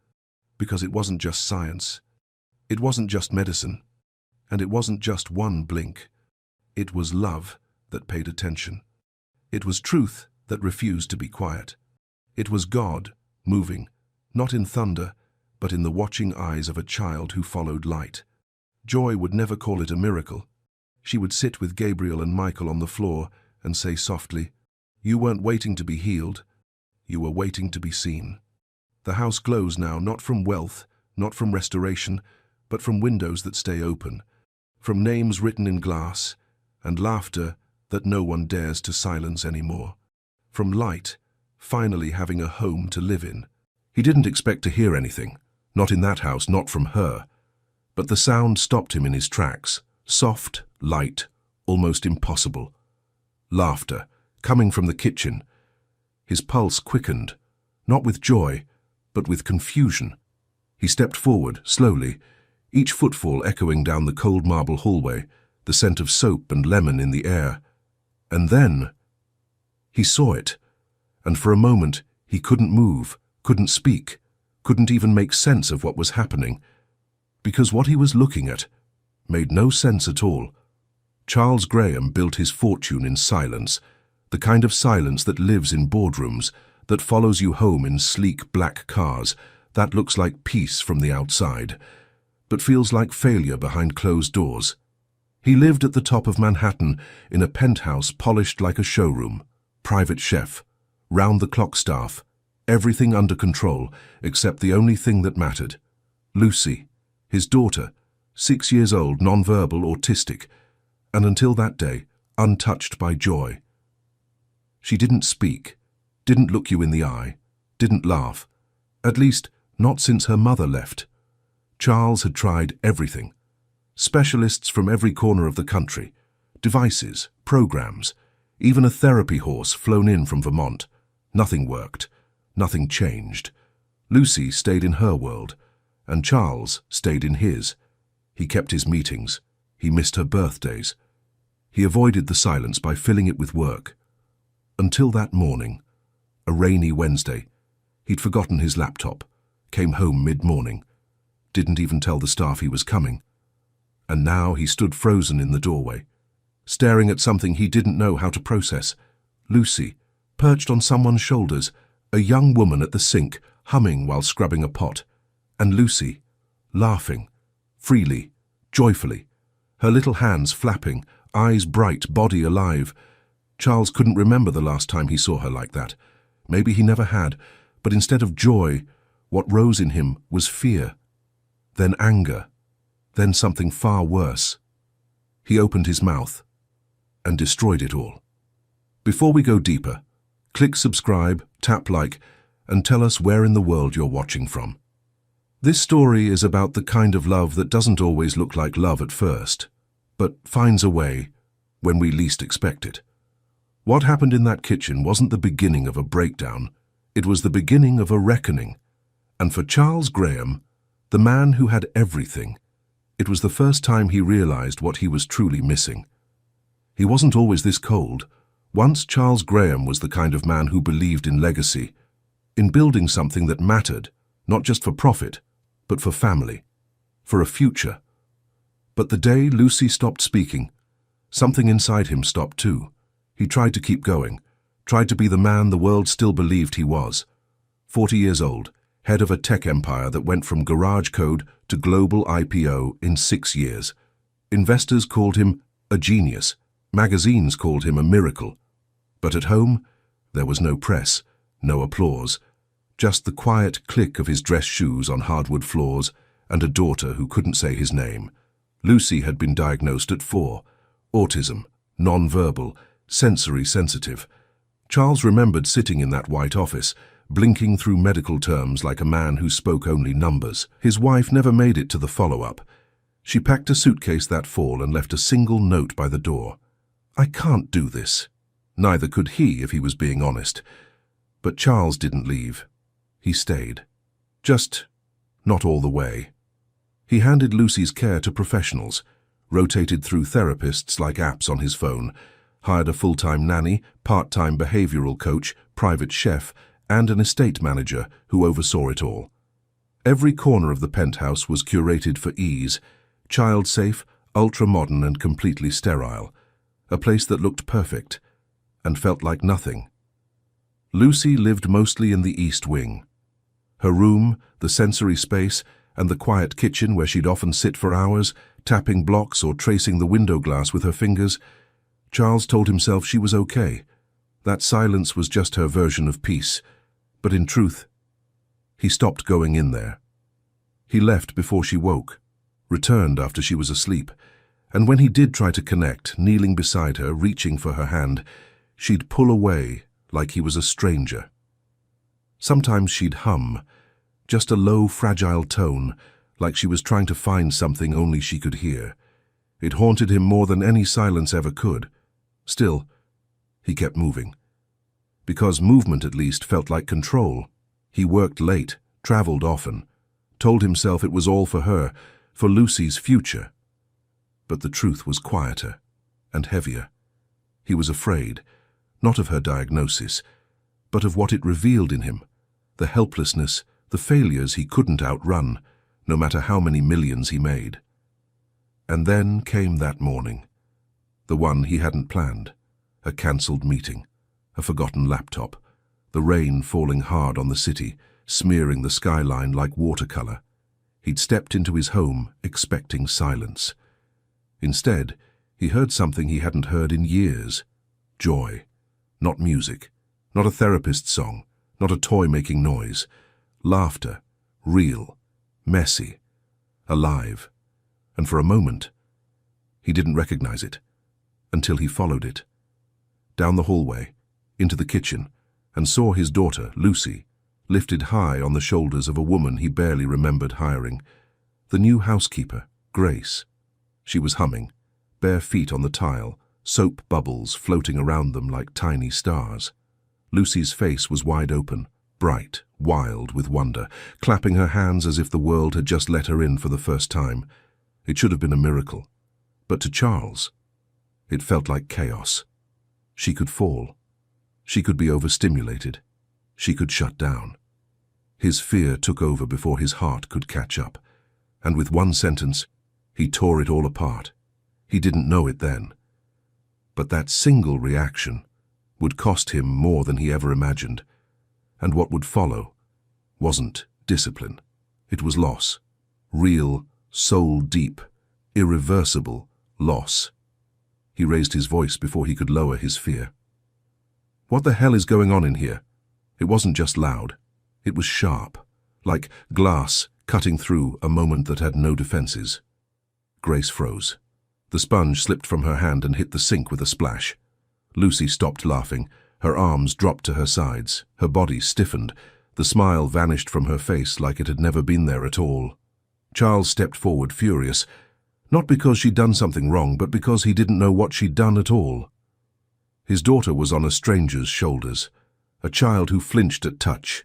because it wasn't just science, it wasn't just medicine, and it wasn't just one blink. It was love that paid attention. It was truth that refused to be quiet. It was God moving, not in thunder, but in the watching eyes of a child who followed light. Joy would never call it a miracle. She would sit with Gabriel and Michael on the floor and say softly, "You weren't waiting to be healed. You were waiting to be seen." The house glows now, not from wealth, not from restoration, but from windows that stay open, from names written in glass, and laughter that no one dares to silence anymore, from light finally having a home to live in. He didn't expect to hear anything, not in that house, not from her. But the sound stopped him in his tracks, soft, light, almost impossible. Laughter, coming from the kitchen. His pulse quickened, not with joy, but with confusion. He stepped forward, slowly, each footfall echoing down the cold marble hallway, the scent of soap and lemon in the air. And then he saw it, and for a moment he couldn't move, couldn't speak, couldn't even make sense of what was happening, because what he was looking at made no sense at all. Charles Graham built his fortune in silence, the kind of silence that lives in boardrooms, that follows you home in sleek black cars, that looks like peace from the outside, but feels like failure behind closed doors. He lived at the top of Manhattan in a penthouse polished like a showroom, private chef, round-the-clock staff, everything under control except the only thing that mattered. Lucy, his daughter, 6 years old, non-verbal, autistic, and until that day, untouched by joy. She didn't speak, didn't look you in the eye, didn't laugh, at least not since her mother left. Charles had tried everything. Specialists from every corner of the country, devices, programs, even a therapy horse flown in from Vermont. Nothing worked. Nothing changed. Lucy stayed in her world, and Charles stayed in his. He kept his meetings. He missed her birthdays. He avoided the silence by filling it with work. Until that morning, a rainy Wednesday, he'd forgotten his laptop, came home mid-morning, didn't even tell the staff he was coming. And now he stood frozen in the doorway, staring at something he didn't know how to process. Lucy, perched on someone's shoulders, a young woman at the sink, humming while scrubbing a pot. And Lucy, laughing, freely, joyfully, her little hands flapping, eyes bright, body alive. Charles couldn't remember the last time he saw her like that. Maybe he never had, but instead of joy, what rose in him was fear, then anger, then something far worse. He opened his mouth and destroyed it all. Before we go deeper, click subscribe, tap like, and tell us where in the world you're watching from. This story is about the kind of love that doesn't always look like love at first, but finds a way when we least expect it. What happened in that kitchen wasn't the beginning of a breakdown, it was the beginning of a reckoning. And for Charles Graham, the man who had everything, it was the first time he realized what he was truly missing. He wasn't always this cold. Once Charles Graham was the kind of man who believed in legacy, in building something that mattered, not just for profit, but for family, for a future. But the day Lucy stopped speaking, something inside him stopped too. He tried to keep going, tried to be the man the world still believed he was. 40 years old, head of a tech empire that went from garage code to global IPO in 6 years. Investors called him a genius. Magazines called him a miracle. But at home, there was no press, no applause, just the quiet click of his dress shoes on hardwood floors and a daughter who couldn't say his name. Lucy had been diagnosed at 4, autism, non-verbal, sensory sensitive. Charles remembered sitting in that white office, blinking through medical terms like a man who spoke only numbers. His wife never made it to the follow-up. She packed a suitcase that fall and left a single note by the door. "I can't do this." Neither could he, if he was being honest. But Charles didn't leave. He stayed. Just not all the way. He handed Lucy's care to professionals, rotated through therapists like apps on his phone, hired a full-time nanny, part-time behavioral coach, private chef, and an estate manager who oversaw it all. Every corner of the penthouse was curated for ease, child-safe, ultra-modern and completely sterile, a place that looked perfect and felt like nothing. Lucy lived mostly in the East Wing. Her room, the sensory space, and the quiet kitchen where she'd often sit for hours, tapping blocks or tracing the window glass with her fingers. Charles told himself she was okay. That silence was just her version of peace. But in truth, he stopped going in there. He left before she woke, returned after she was asleep, and when he did try to connect, kneeling beside her, reaching for her hand, she'd pull away like he was a stranger. Sometimes she'd hum, just a low, fragile tone, like she was trying to find something only she could hear. It haunted him more than any silence ever could. Still, He kept moving. Because movement at least felt like control. He worked late, traveled often, told himself it was all for her, for Lucy's future. But the truth was quieter and heavier. He was afraid, not of her diagnosis, but of what it revealed in him, the helplessness, the failures he couldn't outrun, no matter how many millions he made. And then came that morning, the one he hadn't planned, a cancelled meeting, a forgotten laptop, the rain falling hard on the city, smearing the skyline like watercolor. He'd stepped into his home expecting silence. Instead, he heard something he hadn't heard in years. Joy. Not music. Not a therapist's song. Not a toy making noise. Laughter. Real. Messy. Alive. And for a moment, he didn't recognize it, until he followed it. Down the hallway, into the kitchen, and saw his daughter, Lucy, lifted high on the shoulders of a woman he barely remembered hiring. The new housekeeper, Grace. She was humming, bare feet on the tile, soap bubbles floating around them like tiny stars. Lucy's face was wide open, bright, wild with wonder, clapping her hands as if the world had just let her in for the first time. It should have been a miracle. But to Charles, it felt like chaos. She could fall. She could be overstimulated. She could shut down. His fear took over before his heart could catch up, and with one sentence, he tore it all apart. He didn't know it then. But that single reaction would cost him more than he ever imagined, and what would follow wasn't discipline. It was loss. Real, soul-deep, irreversible loss. He raised his voice before he could lower his fear. What the hell is going on in here? It wasn't just loud. It was sharp, like glass cutting through a moment that had no defenses. Grace froze. The sponge slipped from her hand and hit the sink with a splash. Lucy stopped laughing. Her arms dropped to her sides. Her body stiffened. The smile vanished from her face like it had never been there at all. Charles stepped forward, furious, not because she'd done something wrong, but because he didn't know what she'd done at all. His daughter was on a stranger's shoulders, a child who flinched at touch,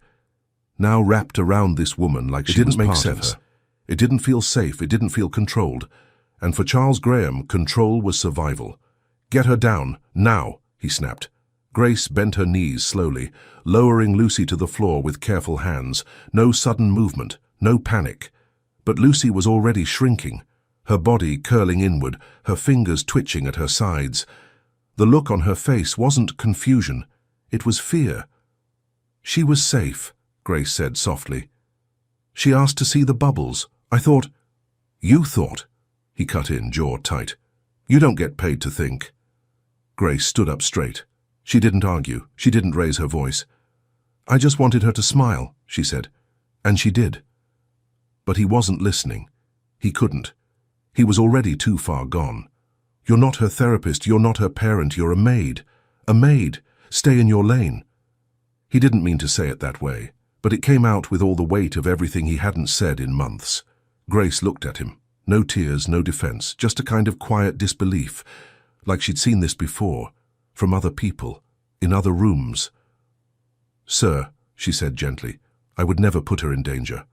now wrapped around this woman like she was part of her. It didn't make sense. It didn't feel safe, it didn't feel controlled. And for Charles Graham, control was survival. "Get her down, now," he snapped. Grace bent her knees slowly, lowering Lucy to the floor with careful hands. No sudden movement, no panic. But Lucy was already shrinking, her body curling inward, her fingers twitching at her sides. The look on her face wasn't confusion, it was fear. "She was safe," Grace said softly. "She asked to see the bubbles. I thought—" "You thought," he cut in, jaw tight. "You don't get paid to think." Grace stood up straight. She didn't argue. She didn't raise her voice. "I just wanted her to smile," she said. And she did. But he wasn't listening. He couldn't. He was already too far gone. "You're not her therapist. You're not her parent. You're a maid. A maid. Stay in your lane." He didn't mean to say it that way, but it came out with all the weight of everything he hadn't said in months. Grace looked at him. No tears, no defense, just a kind of quiet disbelief, like she'd seen this before, from other people, in other rooms. "Sir," she said gently, "I would never put her in danger."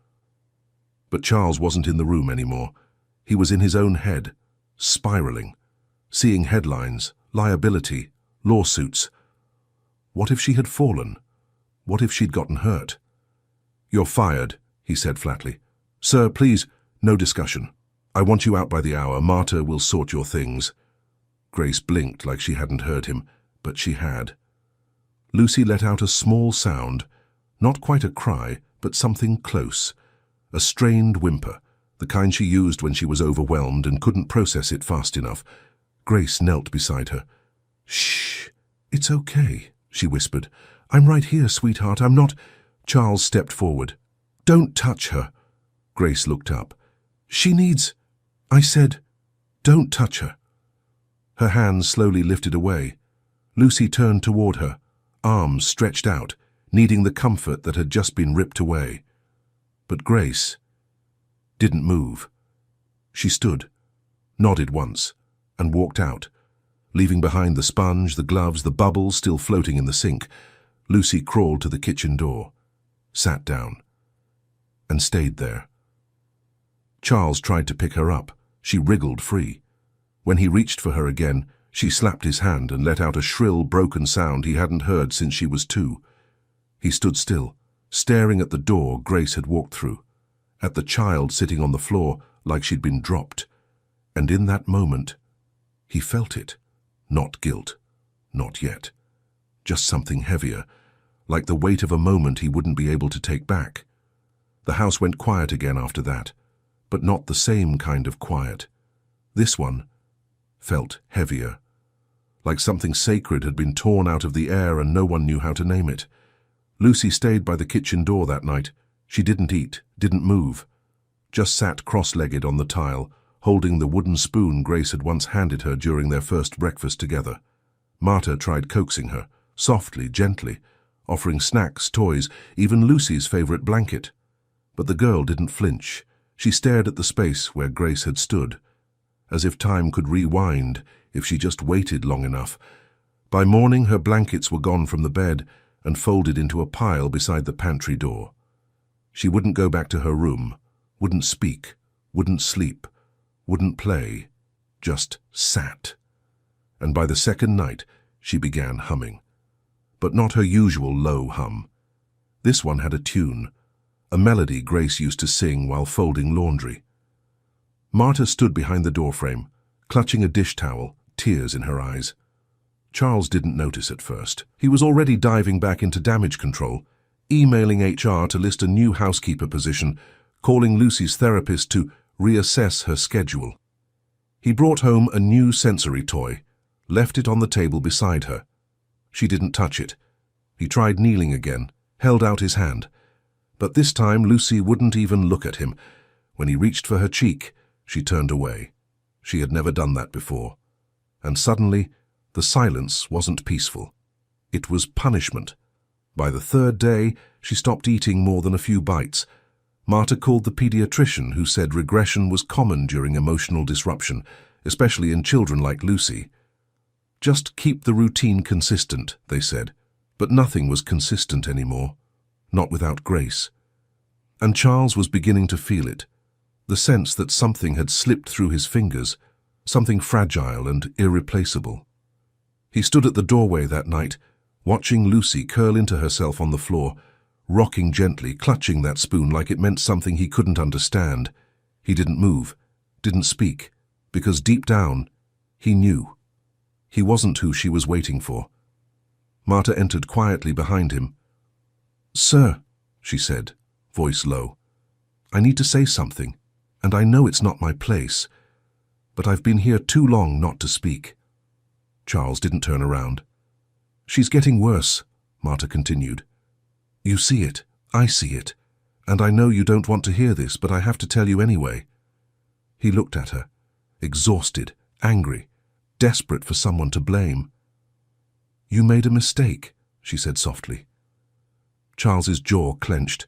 But Charles wasn't in the room anymore. He was in his own head, spiraling, seeing headlines, liability, lawsuits. What if she had fallen? What if she'd gotten hurt? "You're fired," he said flatly. "Sir, please, no discussion. I want you out by the hour. Marta will sort your things." Grace blinked like she hadn't heard him, but she had. Lucy let out a small sound, not quite a cry, but something close. A strained whimper, the kind she used when she was overwhelmed and couldn't process it fast enough. Grace knelt beside her. "Shh, it's okay," she whispered. "I'm right here, sweetheart, I'm not—" Charles stepped forward. "Don't touch her." Grace looked up. "She needs—" "I said, don't touch her." Her hands slowly lifted away. Lucy turned toward her, arms stretched out, needing the comfort that had just been ripped away. But Grace didn't move. She stood, nodded once, and walked out, Leaving behind the sponge, the gloves, the bubbles still floating in the sink, Lucy crawled to the kitchen door, sat down, and stayed there. Charles tried to pick her up. She wriggled free. When he reached for her again, she slapped his hand and let out a shrill, broken sound he hadn't heard since she was 2. He stood still, staring at the door Grace had walked through, at the child sitting on the floor like she'd been dropped. And in that moment, he felt it. Not guilt. Not yet. Just something heavier, like the weight of a moment he wouldn't be able to take back. The house went quiet again after that, but not the same kind of quiet. This one felt heavier, like something sacred had been torn out of the air and no one knew how to name it. Lucy stayed by the kitchen door that night. She didn't eat, didn't move, just sat cross-legged on the tile, holding the wooden spoon Grace had once handed her during their first breakfast together. Marta tried coaxing her, softly, gently, offering snacks, toys, even Lucy's favorite blanket. But the girl didn't flinch. She stared at the space where Grace had stood, as if time could rewind if she just waited long enough. By morning, her blankets were gone from the bed and folded into a pile beside the pantry door. She wouldn't go back to her room, wouldn't speak, wouldn't sleep, wouldn't play, just sat. And by the second night, she began humming. But not her usual low hum. This one had a tune, a melody Grace used to sing while folding laundry. Marta stood behind the doorframe, clutching a dish towel, tears in her eyes. Charles didn't notice at first. He was already diving back into damage control, emailing HR to list a new housekeeper position, calling Lucy's therapist to reassess her schedule. He brought home a new sensory toy, left it on the table beside her. She didn't touch it. He tried kneeling again, held out his hand. But this time Lucy wouldn't even look at him. When he reached for her cheek, she turned away. She had never done that before. And suddenly, the silence wasn't peaceful. It was punishment. By the 3rd day, she stopped eating more than a few bites. Marta called the pediatrician, who said regression was common during emotional disruption, especially in children like Lucy. Just keep the routine consistent, they said. But nothing was consistent anymore. Not without Grace. And Charles was beginning to feel it. The sense that something had slipped through his fingers, something fragile and irreplaceable. He stood at the doorway that night, watching Lucy curl into herself on the floor, rocking gently, clutching that spoon like it meant something he couldn't understand. He didn't move, didn't speak, because deep down, he knew. He wasn't who she was waiting for. Marta entered quietly behind him. "Sir," she said, voice low, "I need to say something, and I know it's not my place, but I've been here too long not to speak." Charles didn't turn around. "She's getting worse," Marta continued. "You see it, I see it, and I know you don't want to hear this, but I have to tell you anyway." He looked at her, exhausted, angry, desperate for someone to blame. "You made a mistake," she said softly. Charles's jaw clenched.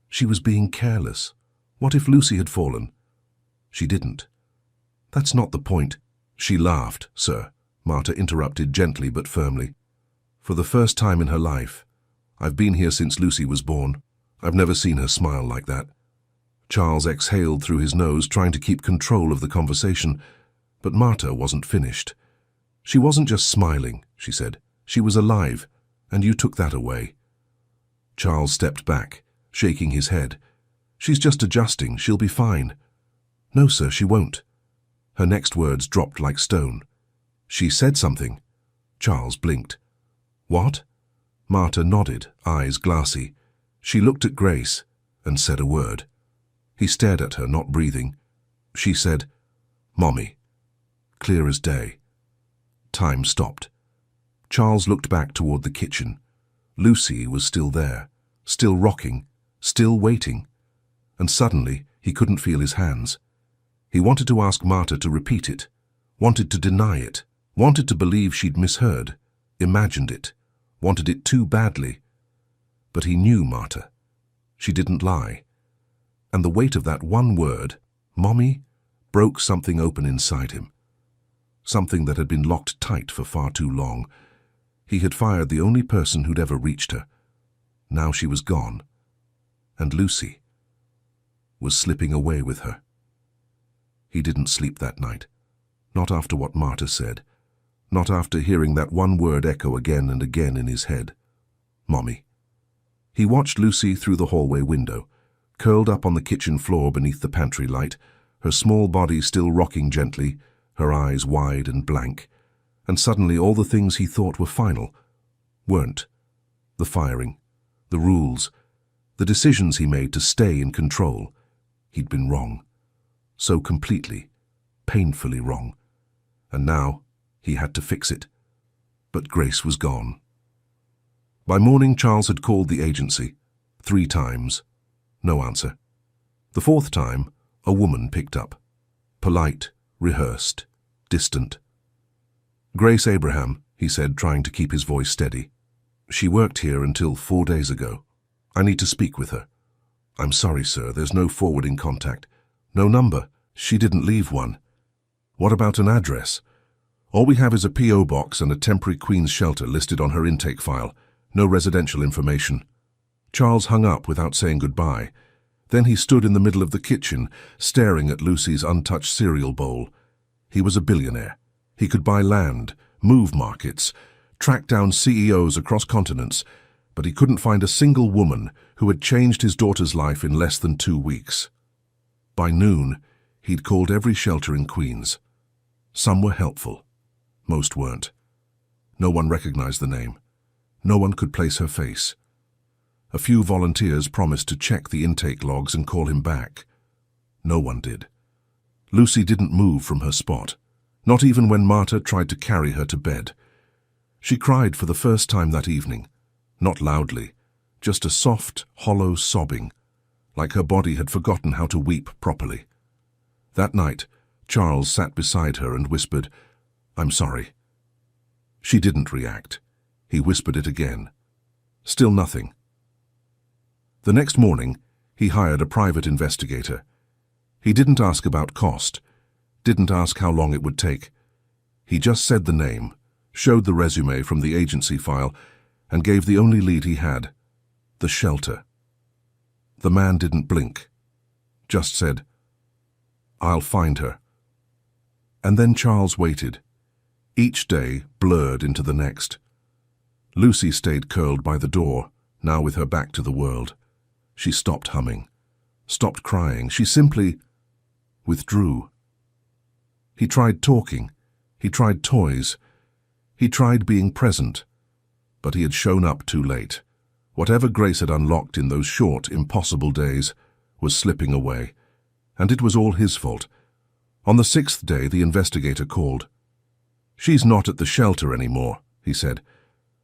She was being careless. What if Lucy had fallen? She didn't. "That's not the point." "She laughed, sir," Marta interrupted gently but firmly. "For the first time in her life. I've been here since Lucy was born. I've never seen her smile like that." Charles exhaled through his nose, trying to keep control of the conversation, but Marta wasn't finished. "She wasn't just smiling," she said. "She was alive, and you took that away." Charles stepped back, shaking his head. "She's just adjusting. She'll be fine." "No, sir, she won't." Her next words dropped like stone. "She said something." Charles blinked. "What?" Marta nodded, eyes glassy. She looked at Grace and said a word. He stared at her, not breathing. She said, "Mommy." Clear as day. Time stopped. Charles looked back toward the kitchen. Lucy was still there, still rocking, still waiting. And suddenly, he couldn't feel his hands. He wanted to ask Marta to repeat it, wanted to deny it, wanted to believe she'd misheard, imagined it, wanted it too badly. But he knew Marta. She didn't lie. And the weight of that one word, "Mommy," broke something open inside him. something that had been locked tight for far too long. He had fired the only person who'd ever reached her. Now she was gone, and Lucy was slipping away with her. He didn't sleep that night, not after what Marta said, not after hearing that one word echo again and again in his head. Mommy. He watched Lucy through the hallway window, curled up on the kitchen floor beneath the pantry light, her small body still rocking gently, her eyes wide and blank, and suddenly all the things he thought were final weren't. The firing, the rules, the decisions he made to stay in control. He'd been wrong. So completely, painfully wrong. And now he had to fix it. But Grace was gone. By morning, Charles had called the agency 3 times. No answer. The 4th time, a woman picked up. Polite, rehearsed, distant. Grace Abraham, he said, trying to keep his voice steady. She worked here until 4 days ago. I need to speak with her. I'm sorry, sir, there's no forwarding contact. No number. She didn't leave one. What about an address? All we have is a P.O. box and a temporary Queen's shelter listed on her intake file. No residential information. Charles hung up without saying goodbye. Then he stood in the middle of the kitchen, staring at Lucy's untouched cereal bowl. He was a billionaire. He could buy land, move markets, track down CEOs across continents, but he couldn't find a single woman who had changed his daughter's life in less than 2 weeks. By noon, he'd called every shelter in Queens. Some were helpful. Most weren't. No one recognized the name. No one could place her face. A few volunteers promised to check the intake logs and call him back. No one did. Lucy didn't move from her spot, not even when Marta tried to carry her to bed. She cried for the first time that evening, not loudly, just a soft, hollow sobbing, like her body had forgotten how to weep properly. That night, Charles sat beside her and whispered, "I'm sorry." She didn't react. He whispered it again. Still nothing. The next morning, he hired a private investigator. He didn't ask about cost, didn't ask how long it would take. He just said the name, showed the resume from the agency file, and gave the only lead he had, the shelter. The man didn't blink, just said, "I'll find her." And then Charles waited. Each day blurred into the next. Lucy stayed curled by the door, now with her back to the world. She stopped humming, stopped crying. She simply withdrew. He tried talking. He tried toys. He tried being present. But he had shown up too late. Whatever Grace had unlocked in those short, impossible days was slipping away. And it was all his fault. On the 6th day, the investigator called. "She's not at the shelter anymore," he said.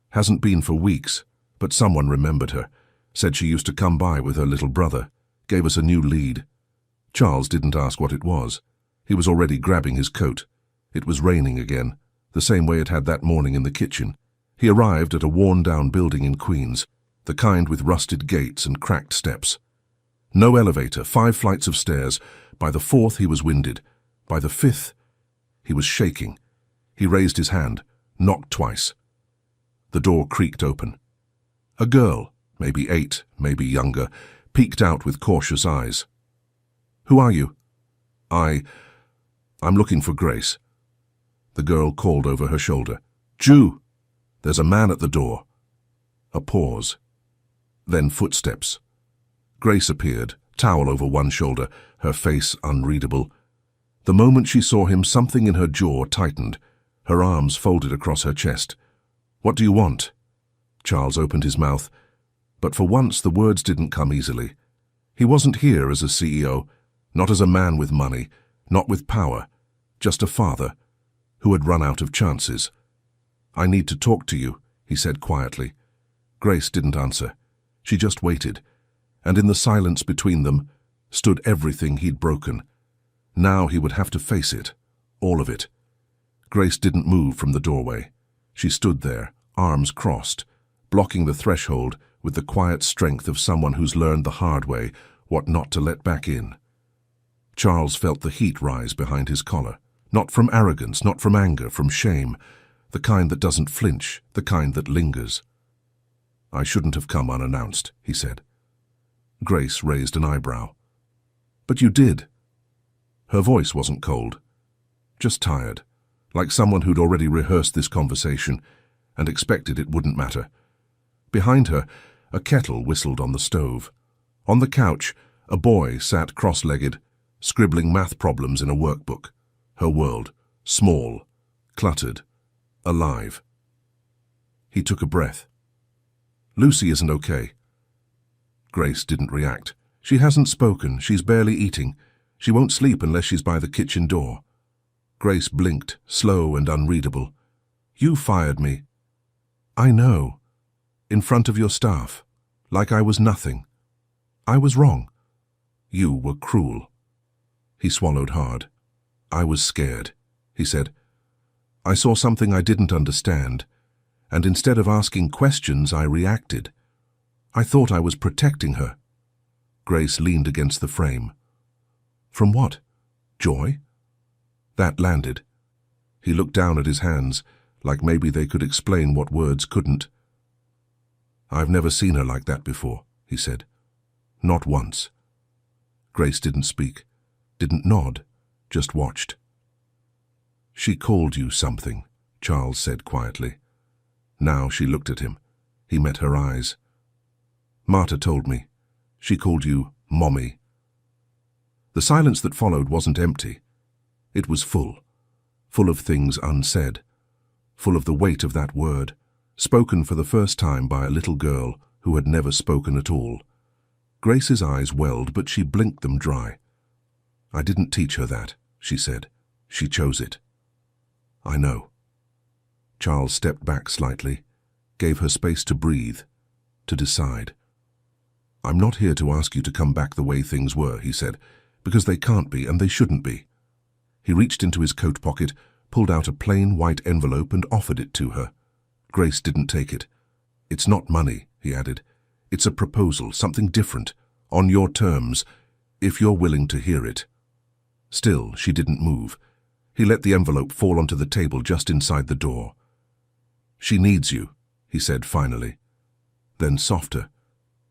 "Hasn't been for weeks, but someone remembered her. Said she used to come by with her little brother. Gave us a new lead." Charles didn't ask what it was. He was already grabbing his coat. It was raining again, the same way it had that morning in the kitchen. He arrived at a worn-down building in Queens, the kind with rusted gates and cracked steps. No elevator, 5 flights of stairs. By the 4th, he was winded. By the 5th, he was shaking. He raised his hand, knocked twice. The door creaked open. A girl, maybe 8, maybe younger, peeked out with cautious eyes. "Who are you?" I'm looking for Grace." The girl called over her shoulder. "Jew! There's a man at the door." A pause. Then footsteps. Grace appeared, towel over one shoulder, her face unreadable. The moment she saw him, something in her jaw tightened. Her arms folded across her chest. "What do you want?" Charles opened his mouth, but for once the words didn't come easily. He wasn't here as a CEO, not as a man with money, not with power, just a father who had run out of chances. "I need to talk to you," he said quietly. Grace didn't answer. She just waited, and in the silence between them stood everything he'd broken. Now he would have to face it, all of it. Grace didn't move from the doorway. She stood there, arms crossed, blocking the threshold with the quiet strength of someone who's learned the hard way what not to let back in. Charles felt the heat rise behind his collar. Not from arrogance, not from anger, from shame. The kind that doesn't flinch, the kind that lingers. "I shouldn't have come unannounced," he said. Grace raised an eyebrow. "But you did." Her voice wasn't cold, just tired, like someone who'd already rehearsed this conversation and expected it wouldn't matter. Behind her, a kettle whistled on the stove. On the couch, a boy sat cross-legged, scribbling math problems in a workbook. Her world, small, cluttered, alive. He took a breath. "Lucy isn't okay." Grace didn't react. "She hasn't spoken. She's barely eating. She won't sleep unless she's by the kitchen door." Grace blinked, slow and unreadable. "You fired me." "I know. In front of your staff. Like I was nothing. I was wrong. You were cruel." He swallowed hard. "I was scared," he said. "I saw something I didn't understand, and instead of asking questions, I reacted. I thought I was protecting her." Grace leaned against the frame. "From what? Joy?" That landed. He looked down at his hands, like maybe they could explain what words couldn't. "I've never seen her like that before," he said. "Not once." Grace didn't speak, didn't nod, just watched. "She called you something," Charles said quietly. Now she looked at him. He met her eyes. "Marta told me. She called you Mommy." The silence that followed wasn't empty. It was full. Full of things unsaid. Full of the weight of that word, spoken for the first time by a little girl who had never spoken at all. Grace's eyes welled, but she blinked them dry. "I didn't teach her that," she said. "She chose it." "I know." Charles stepped back slightly, gave her space to breathe, to decide. "I'm not here to ask you to come back the way things were," he said, "because they can't be and they shouldn't be." He reached into his coat pocket, pulled out a plain white envelope and offered it to her. Grace didn't take it. "It's not money," he added. "It's a proposal, something different, on your terms, if you're willing to hear it." Still, she didn't move. He let the envelope fall onto the table just inside the door. "She needs you," he said finally. Then softer,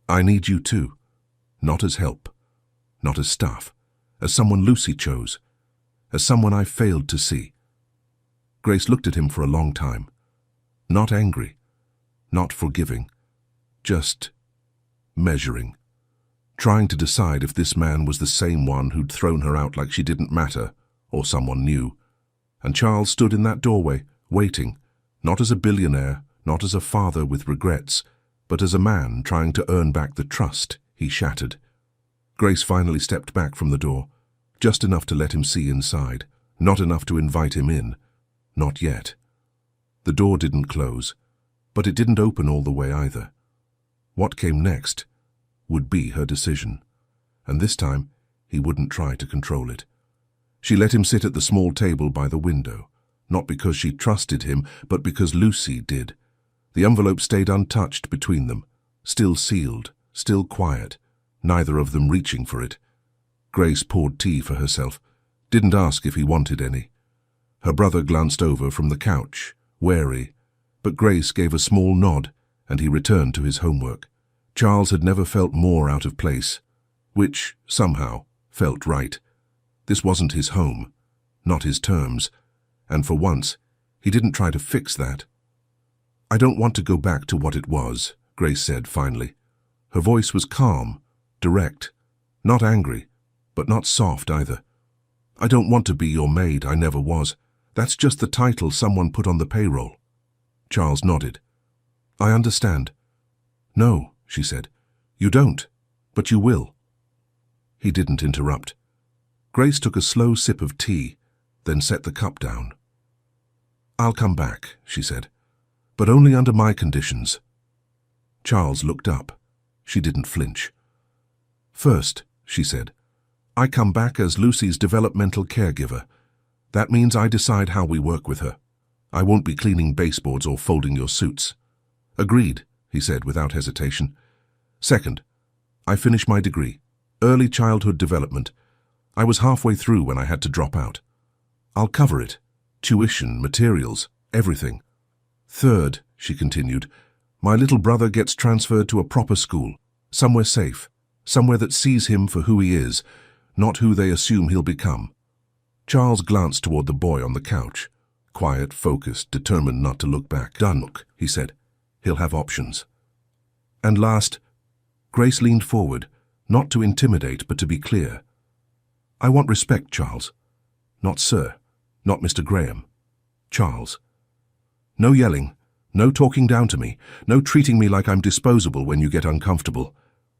"I need you too. Not as help, not as staff, as someone Lucy chose, as someone I failed to see." Grace looked at him for a long time. Not angry, not forgiving, just measuring, trying to decide if this man was the same one who'd thrown her out like she didn't matter, or someone new. And Charles stood in that doorway, waiting, not as a billionaire, not as a father with regrets, but as a man trying to earn back the trust he shattered. Grace finally stepped back from the door, just enough to let him see inside, not enough to invite him in. Not yet. The door didn't close, but it didn't open all the way either. What came next would be her decision, and this time he wouldn't try to control it. She let him sit at the small table by the window, not because she trusted him, but because Lucy did. The envelope stayed untouched between them, still sealed, still quiet, neither of them reaching for it. Grace poured tea for herself, didn't ask if he wanted any. Her brother glanced over from the couch, wary, but Grace gave a small nod, and he returned to his homework. Charles had never felt more out of place, which, somehow, felt right. This wasn't his home, not his terms, and for once, he didn't try to fix that. "I don't want to go back to what it was," Grace said finally. Her voice was calm, direct, not angry, but not soft either. "I don't want to be your maid, I never was. That's just the title someone put on the payroll." Charles nodded. "I understand." "No," she said. "You don't, but you will." He didn't interrupt. Grace took a slow sip of tea, then set the cup down. "I'll come back," she said, "but only under my conditions." Charles looked up. She didn't flinch. "First," she said, "I come back as Lucy's developmental caregiver. That means I decide how we work with her. I won't be cleaning baseboards or folding your suits." "Agreed," he said without hesitation. "Second, I finish my degree, early childhood development. I was halfway through when I had to drop out. I'll cover it. Tuition, materials, everything. Third, she continued, my little brother gets transferred to a proper school, somewhere safe, somewhere that sees him for who he is, not who they assume he'll become. Charles glanced toward the boy on the couch. Quiet, focused, determined not to look back. Done, he said. He'll have options. And last, Grace leaned forward, not to intimidate but to be clear. I want respect, Charles. Not sir, not Mr. Graham. Charles. No yelling, no talking down to me, no treating me like I'm disposable when you get uncomfortable.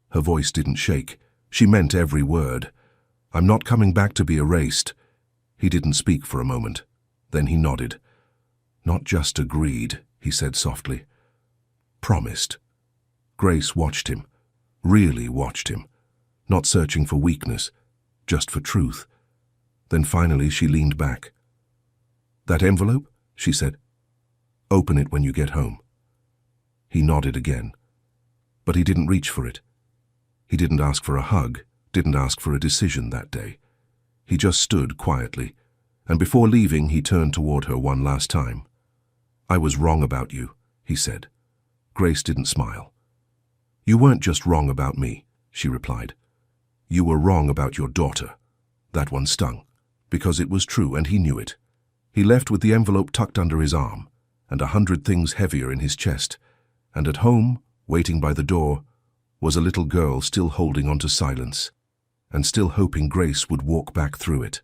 Her voice didn't shake. She meant every word. I'm not coming back to be erased. He didn't speak for a moment. Then he nodded. Not just agreed, he said softly. Promised. Grace watched him. Really watched him. Not searching for weakness, just for truth. Then finally she leaned back. That envelope? She said. Open it when you get home. He nodded again. But he didn't reach for it. He didn't ask for a hug, didn't ask for a decision that day. He just stood quietly, and before leaving he turned toward her one last time. I was wrong about you, he said. Grace didn't smile. You weren't just wrong about me, she replied. You were wrong about your daughter. That one stung, because it was true and he knew it. He left with the envelope tucked under his arm, and 100 things heavier in his chest, and at home, waiting by the door, was a little girl still holding on to silence, and still hoping Grace would walk back through it.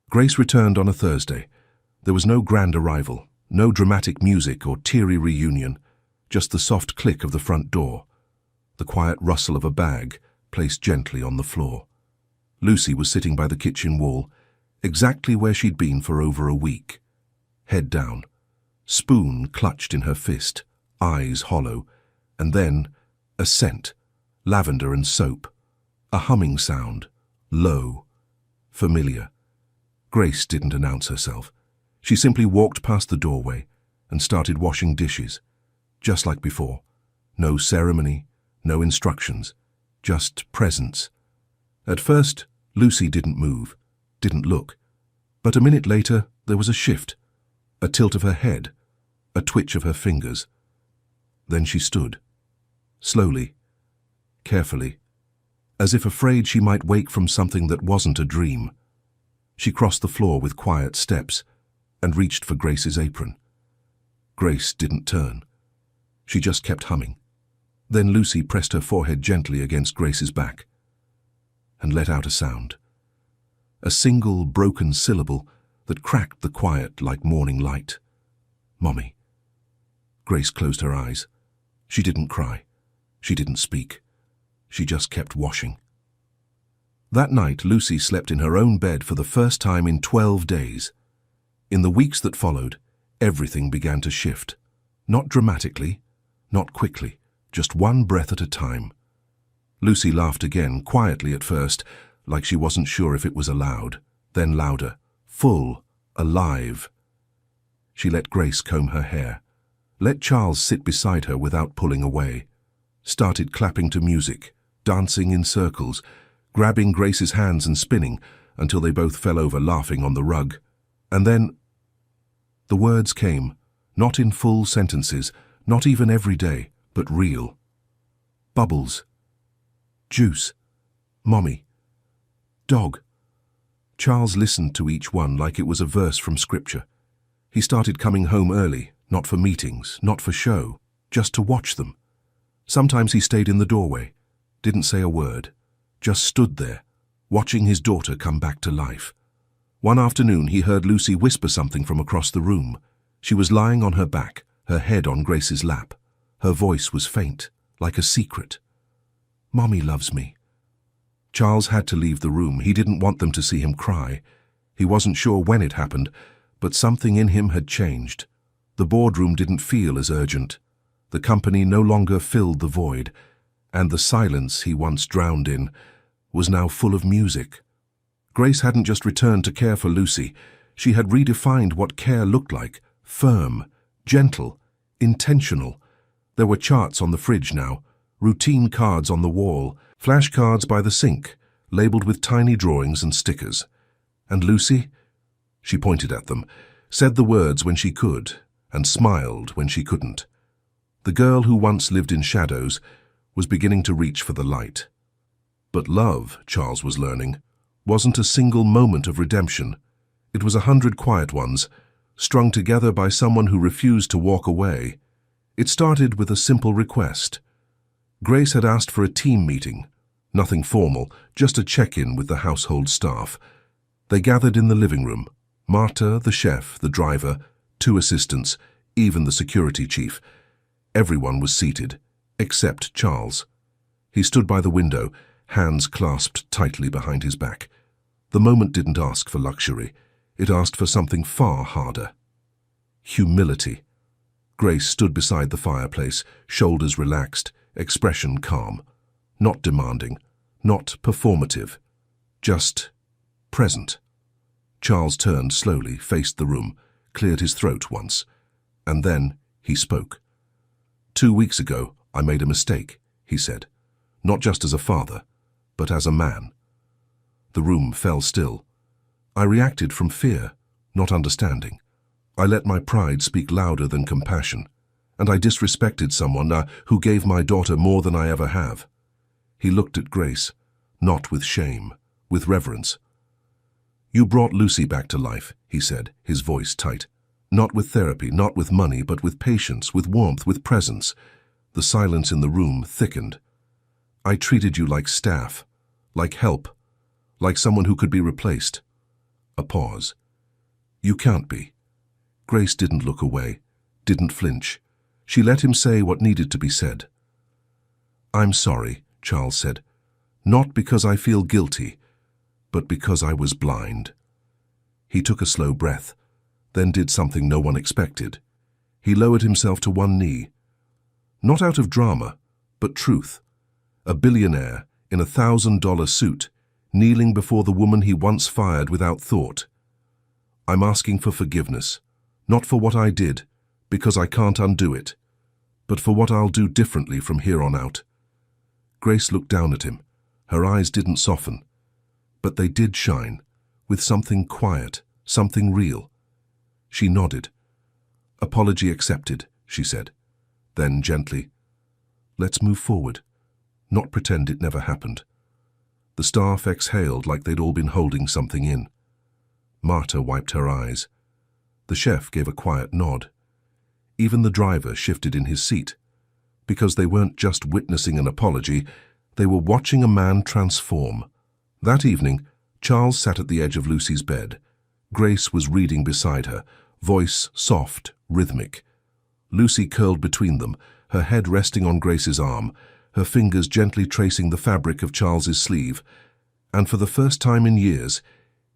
Grace returned on a Thursday. There was no grand arrival, no dramatic music or teary reunion, just the soft click of the front door, the quiet rustle of a bag placed gently on the floor. Lucy was sitting by the kitchen wall, exactly where she'd been for over a week. Head down, spoon clutched in her fist, eyes hollow, and then a scent, lavender and soap, a humming sound, low, familiar. Grace didn't announce herself. She simply walked past the doorway and started washing dishes, just like before. No ceremony, no instructions, just presence. At first, Lucy didn't move, didn't look. But a minute later, there was a shift, a tilt of her head, a twitch of her fingers. Then she stood, slowly, carefully, as if afraid she might wake from something that wasn't a dream. She crossed the floor with quiet steps and reached for Grace's apron. Grace didn't turn. She just kept humming. Then Lucy pressed her forehead gently against Grace's back and let out a sound. A single broken syllable that cracked the quiet like morning light. Mommy. Grace closed her eyes. She didn't cry. She didn't speak. She just kept washing. That night, Lucy slept in her own bed for the first time in 12 days. In the weeks that followed, everything began to shift. Not dramatically, not quickly, just one breath at a time. Lucy laughed again, quietly at first, like she wasn't sure if it was allowed, then louder, full, alive. She let Grace comb her hair, let Charles sit beside her without pulling away, started clapping to music, dancing in circles, grabbing Grace's hands and spinning until they both fell over laughing on the rug. And then the words came, not in full sentences, not even every day, but real. Bubbles. Juice. Mommy. Dog. Charles listened to each one like it was a verse from scripture. He started coming home early, not for meetings, not for show, just to watch them. Sometimes he stayed in the doorway, didn't say a word, just stood there, watching his daughter come back to life. One afternoon he heard Lucy whisper something from across the room. She was lying on her back, her head on Grace's lap. Her voice was faint, like a secret. Mommy loves me. Charles had to leave the room. He didn't want them to see him cry. He wasn't sure when it happened, but something in him had changed. The boardroom didn't feel as urgent. The company no longer filled the void, and the silence he once drowned in was now full of music. Grace hadn't just returned to care for Lucy. She had redefined what care looked like: firm, gentle, intentional. There were charts on the fridge now, routine cards on the wall, flashcards by the sink, labeled with tiny drawings and stickers. And Lucy? She pointed at them, said the words when she could, and smiled when she couldn't. The girl who once lived in shadows was beginning to reach for the light. But love, Charles was learning, wasn't a single moment of redemption. It was 100 quiet ones, strung together by someone who refused to walk away. It started with a simple request. Grace had asked for a team meeting. Nothing formal, just a check-in with the household staff. They gathered in the living room. Marta, the chef, the driver, 2 assistants, even the security chief. Everyone was seated, except Charles. He stood by the window, hands clasped tightly behind his back. The moment didn't ask for luxury. It asked for something far harder. Humility. Grace stood beside the fireplace, shoulders relaxed, expression calm. Not demanding, not performative, just present. Charles turned slowly, faced the room, cleared his throat once, and then he spoke. 2 weeks ago, I made a mistake, he said, not just as a father, but as a man. The room fell still. I reacted from fear, not understanding. I let my pride speak louder than compassion, and I disrespected someone who gave my daughter more than I ever have. He looked at Grace, not with shame, with reverence. You brought Lucy back to life, he said, his voice tight. Not with therapy, not with money, but with patience, with warmth, with presence. The silence in the room thickened. I treated you like staff, like help, like someone who could be replaced. A pause. You can't be. Grace didn't look away, didn't flinch. She let him say what needed to be said. I'm sorry, Charles said, not because I feel guilty, but because I was blind. He took a slow breath, then did something no one expected. He lowered himself to one knee. Not out of drama, but truth. A billionaire in a $1,000 suit, kneeling before the woman he once fired without thought. I'm asking for forgiveness, not for what I did, because I can't undo it, but for what I'll do differently from here on out. Grace looked down at him. Her eyes didn't soften, but they did shine, with something quiet, something real. She nodded. Apology accepted, she said. Then gently, let's move forward, not pretend it never happened. The staff exhaled like they'd all been holding something in. Marta wiped her eyes. The chef gave a quiet nod. Even the driver shifted in his seat, because they weren't just witnessing an apology, they were watching a man transform. That evening, Charles sat at the edge of Lucy's bed. Grace was reading beside her, voice soft, rhythmic. Lucy curled between them, her head resting on Grace's arm, her fingers gently tracing the fabric of Charles's sleeve. And for the first time in years,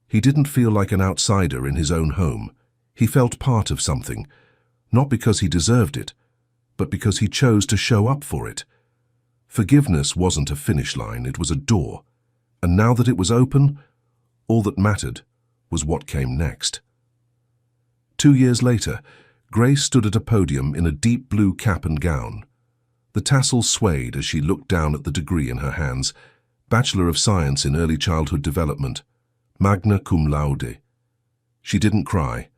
he didn't feel like an outsider in his own home. He felt part of something, not because he deserved it, but because he chose to show up for it. Forgiveness wasn't a finish line, it was a door. And now that it was open, all that mattered was what came next. 2 years later, Grace stood at a podium in a deep blue cap and gown. The tassels swayed as she looked down at the degree in her hands, Bachelor of Science in Early Childhood Development, magna cum laude. She didn't cry,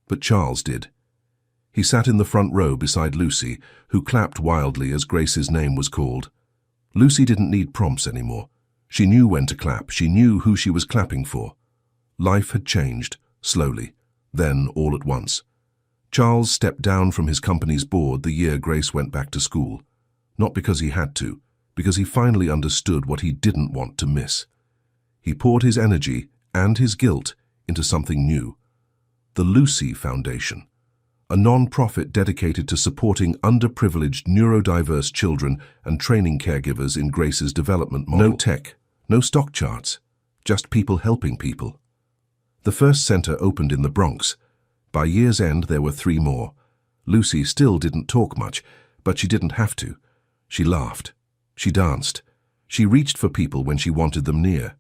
but Charles did. He sat in the front row beside Lucy, who clapped wildly as Grace's name was called. Lucy didn't need prompts anymore. She knew when to clap, she knew who she was clapping for. Life had changed, slowly, then all at once. Charles stepped down from his company's board the year Grace went back to school. Not because he had to, because he finally understood what he didn't want to miss. He poured his energy and his guilt into something new. The Lucy Foundation, a non-profit dedicated to supporting underprivileged neurodiverse children and training caregivers in Grace's development model. No tech, no stock charts, just people helping people. The first center opened in the Bronx. By year's end, there were 3 more. Lucy still didn't talk much, but she didn't have to. She laughed. She danced. She reached for people when she wanted them near.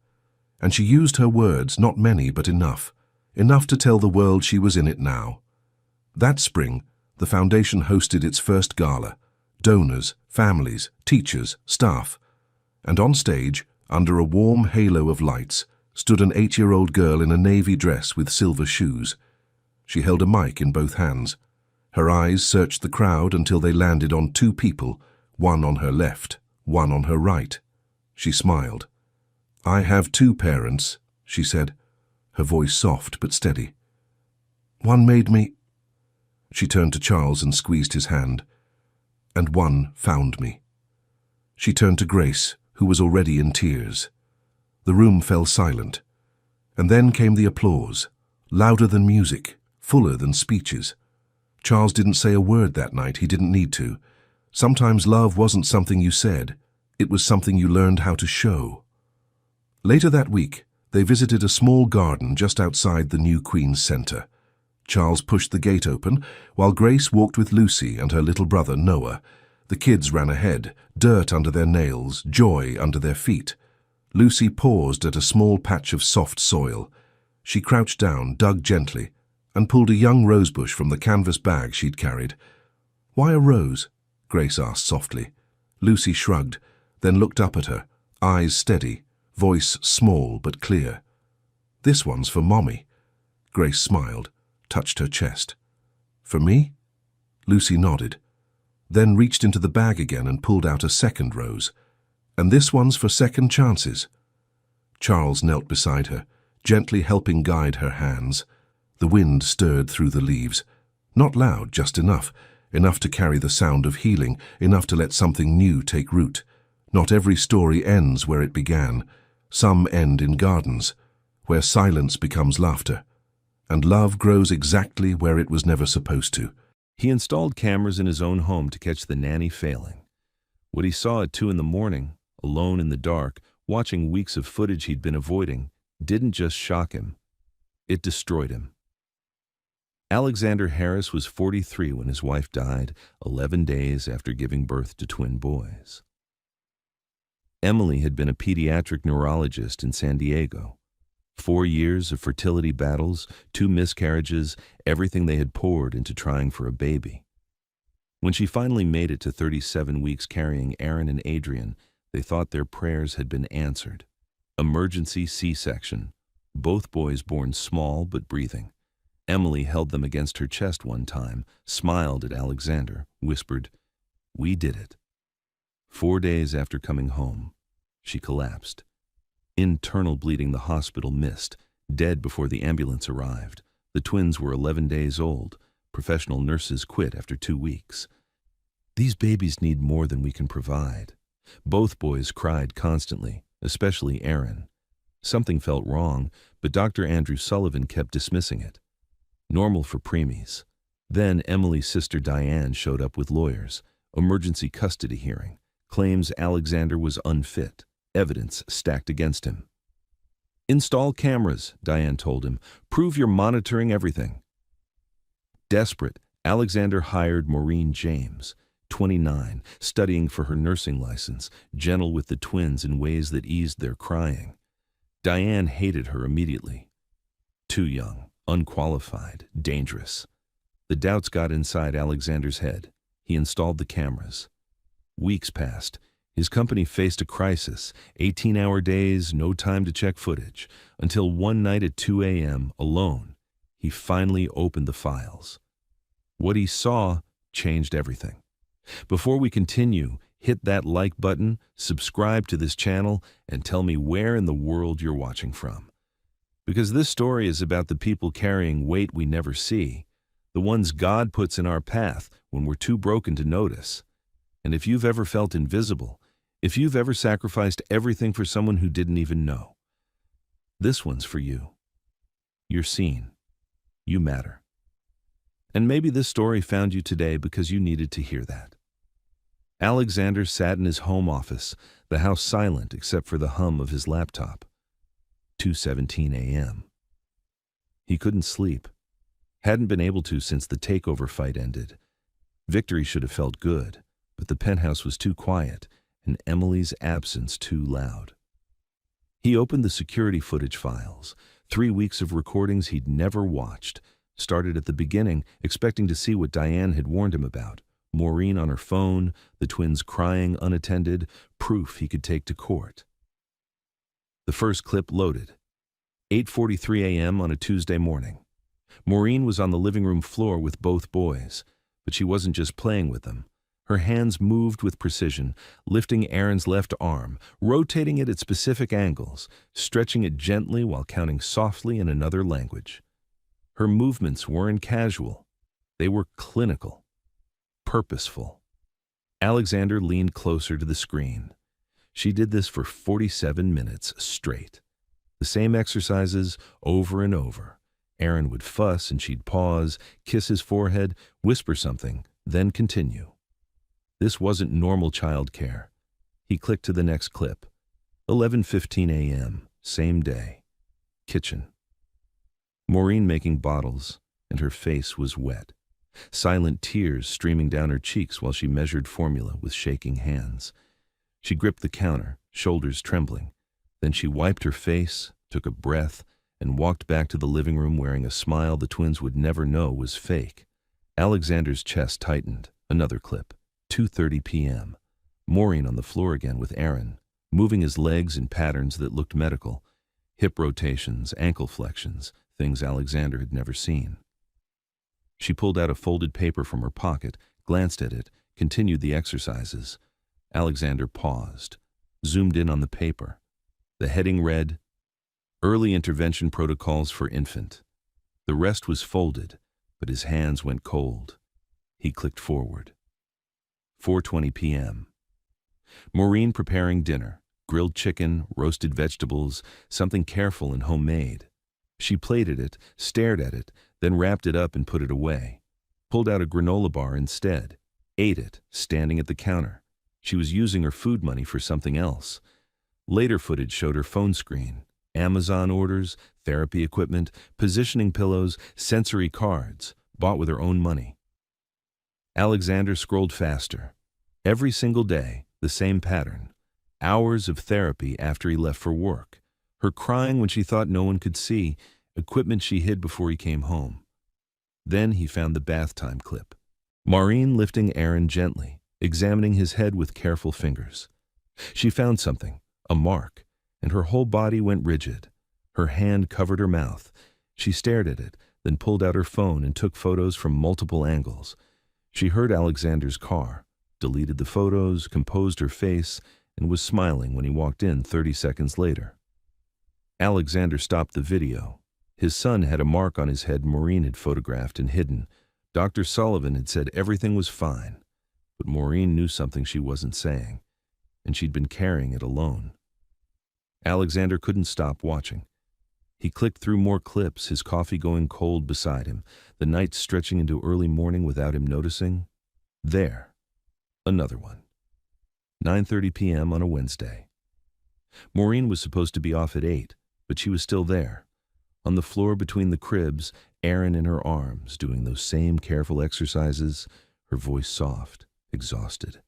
And she used her words, not many, but enough. Enough to tell the world she was in it now. That spring, the foundation hosted its first gala. Donors, families, teachers, staff. And on stage, under a warm halo of lights, stood an 8-year-old girl in a navy dress with silver shoes. She held a mic in both hands. Her eyes searched the crowd until they landed on 2 people, one on her left, one on her right. She smiled. "I have 2 parents," she said, her voice soft but steady. "One made me—" She turned to Charles and squeezed his hand. "And one found me." She turned to Grace, who was already in tears. The room fell silent. And then came the applause, louder than music, fuller than speeches. Charles didn't say a word that night. He didn't need to. Sometimes love wasn't something you said. It was something you learned how to show. Later that week, they visited a small garden just outside the new Queen's Center. Charles pushed the gate open, while Grace walked with Lucy and her little brother Noah. The kids ran ahead, dirt under their nails, joy under their feet. Lucy paused at a small patch of soft soil. She crouched down, dug gently, and pulled a young rosebush from the canvas bag she'd carried. "Why a rose?" Grace asked softly. Lucy shrugged, then looked up at her, eyes steady, voice small but clear. "This one's for Mommy." Grace smiled, touched her chest. "For me?" Lucy nodded, then reached into the bag again and pulled out a second rose. "And this one's for second chances." Charles knelt beside her, gently helping guide her hands. The wind stirred through the leaves. Not loud, just enough to carry the sound of healing, enough to let something new take root. Not every story ends where it began. Some end in gardens, where silence becomes laughter, and love grows exactly where it was never supposed to. He installed cameras in his own home to catch the nanny failing. What he saw at 2 in the morning, alone in the dark, watching weeks of footage he'd been avoiding, didn't just shock him. It destroyed him. Alexander Harris was 43 when his wife died, 11 days after giving birth to twin boys. Emily had been a pediatric neurologist in San Diego. 4 years of fertility battles, 2 miscarriages, everything they had poured into trying for a baby. When she finally made it to 37 weeks carrying Aaron and Adrian, they thought their prayers had been answered. Emergency C-section. Both boys born small but breathing. Emily held them against her chest one time, smiled at Alexander, whispered, "We did it." 4 days after coming home, she collapsed. Internal bleeding the hospital missed, dead before the ambulance arrived. The twins were 11 days old. Professional nurses quit after 2 weeks. "These babies need more than we can provide." Both boys cried constantly, especially Aaron. Something felt wrong, but Dr. Andrew Sullivan kept dismissing it. Normal for preemies. Then Emily's sister Diane showed up with lawyers. Emergency custody hearing. Claims Alexander was unfit. Evidence stacked against him. "Install cameras," Diane told him. "Prove you're monitoring everything." Desperate, Alexander hired Maureen James, 29, studying for her nursing license, gentle with the twins in ways that eased their crying. Diane hated her immediately. Too young, unqualified, dangerous. The doubts got inside Alexander's head. He installed the cameras. Weeks passed. His company faced a crisis, 18-hour days, no time to check footage, until one night at 2 a.m., alone, he finally opened the files. What he saw changed everything. Before we continue, hit that like button, subscribe to this channel, and tell me where in the world you're watching from. Because this story is about the people carrying weight we never see, the ones God puts in our path when we're too broken to notice. And if you've ever felt invisible, if you've ever sacrificed everything for someone who didn't even know, this one's for you. You're seen. You matter. And maybe this story found you today because you needed to hear that. Alexander sat in his home office, the house silent except for the hum of his laptop. 2:17 a.m. He couldn't sleep. Hadn't been able to since the takeover fight ended. Victory should have felt good, but the penthouse was too quiet, and Emily's absence too loud. He opened the security footage files, 3 weeks of recordings he'd never watched. Started at the beginning, expecting to see what Diane had warned him about. Maureen on her phone, the twins crying unattended, proof he could take to court. The first clip loaded. 8:43 a.m. on a Tuesday morning. Maureen was on the living room floor with both boys, but she wasn't just playing with them. Her hands moved with precision, lifting Aaron's left arm, rotating it at specific angles, stretching it gently while counting softly in another language. Her movements weren't casual. They were clinical, purposeful. Alexander leaned closer to the screen. She did this for 47 minutes straight. The same exercises over and over. Aaron would fuss and she'd pause, kiss his forehead, whisper something, then continue. This wasn't normal childcare. He clicked to the next clip. 11:15 a.m., same day. Kitchen. Maureen making bottles, and her face was wet. Silent tears streaming down her cheeks while she measured formula with shaking hands. She gripped the counter, shoulders trembling. Then she wiped her face, took a breath, and walked back to the living room wearing a smile the twins would never know was fake. Alexander's chest tightened. Another clip. 2:30 p.m. Maureen on the floor again with Aaron, moving his legs in patterns that looked medical. Hip rotations, ankle flexions, things Alexander had never seen. She pulled out a folded paper from her pocket, glanced at it, continued the exercises. Alexander paused, zoomed in on the paper. The heading read, Early Intervention Protocols for Infant. The rest was folded, but his hands went cold. He clicked forward. 4:20 p.m. Maureen preparing dinner, grilled chicken, roasted vegetables, something careful and homemade. She plated it, stared at it, then wrapped it up and put it away. Pulled out a granola bar instead, ate it, standing at the counter. She was using her food money for something else. Later footage showed her phone screen, Amazon orders, therapy equipment, positioning pillows, sensory cards, bought with her own money. Alexander scrolled faster. Every single day, the same pattern. Hours of therapy after he left for work. Her crying when she thought no one could see, equipment she hid before he came home. Then he found the bath time clip. Maureen lifting Aaron gently, examining his head with careful fingers. She found something, a mark, and her whole body went rigid. Her hand covered her mouth. She stared at it, then pulled out her phone and took photos from multiple angles. She heard Alexander's car, deleted the photos, composed her face, and was smiling when he walked in 30 seconds later. Alexander stopped the video. His son had a mark on his head Maureen had photographed and hidden. Dr. Sullivan had said everything was fine, but Maureen knew something she wasn't saying, and she'd been carrying it alone. Alexander couldn't stop watching. He clicked through more clips, his coffee going cold beside him, the night stretching into early morning without him noticing. There. Another one. 9:30 p.m. on a Wednesday. Maureen was supposed to be off at 8, but she was still there. On the floor between the cribs, Aaron in her arms, doing those same careful exercises, her voice soft, exhausted.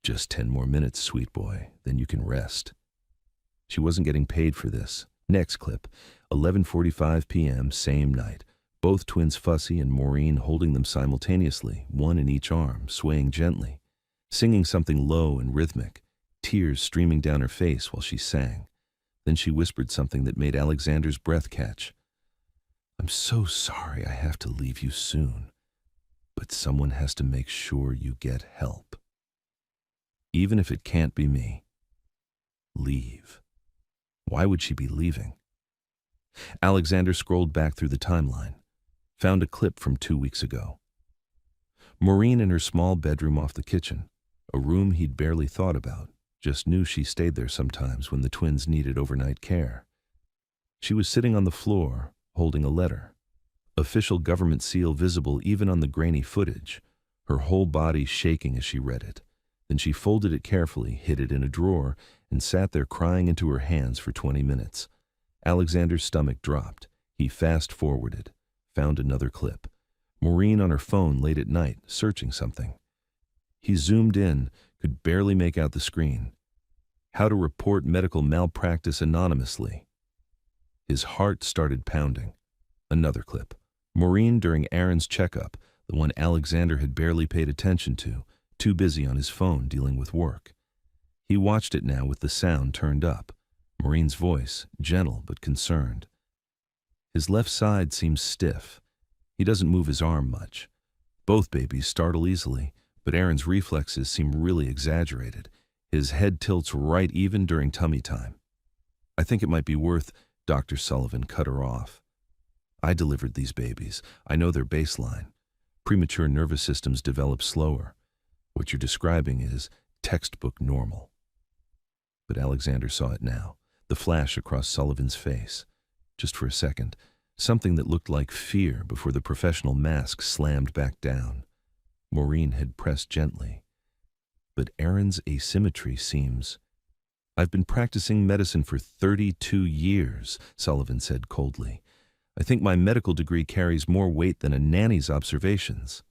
Just 10 more minutes, sweet boy, then you can rest. She wasn't getting paid for this. Next clip, 11:45 p.m., same night. Both twins fussy and Maureen holding them simultaneously, one in each arm, swaying gently, singing something low and rhythmic, tears streaming down her face while she sang. Then she whispered something that made Alexander's breath catch. I'm so sorry I have to leave you soon, but someone has to make sure you get help. Even if it can't be me. Leave. Why would she be leaving? Alexander scrolled back through the timeline, found a clip from 2 weeks ago. Maureen in her small bedroom off the kitchen, a room he'd barely thought about, just knew she stayed there sometimes when the twins needed overnight care. She was sitting on the floor, holding a letter. Official government seal visible even on the grainy footage, her whole body shaking as she read it. Then she folded it carefully, hid it in a drawer, and sat there crying into her hands for 20 minutes. Alexander's stomach dropped. He fast-forwarded, found another clip. Maureen on her phone late at night, searching something. He zoomed in, could barely make out the screen. How to report medical malpractice anonymously. His heart started pounding. Another clip. Maureen during Aaron's checkup, the one Alexander had barely paid attention to, too busy on his phone dealing with work. He watched it now with the sound turned up. Maureen's voice, gentle but concerned. His left side seems stiff. He doesn't move his arm much. Both babies startle easily, but Aaron's reflexes seem really exaggerated. His head tilts right even during tummy time. I think it might be worth— Dr. Sullivan cut her off. I delivered these babies. I know their baseline. Premature nervous systems develop slower. What you're describing is textbook normal. But Alexander saw it now, the flash across Sullivan's face. Just for a second, something that looked like fear before the professional mask slammed back down. Maureen had pressed gently. But Aaron's asymmetry seems— I've been practicing medicine for 32 years, Sullivan said coldly. I think my medical degree carries more weight than a nanny's observations.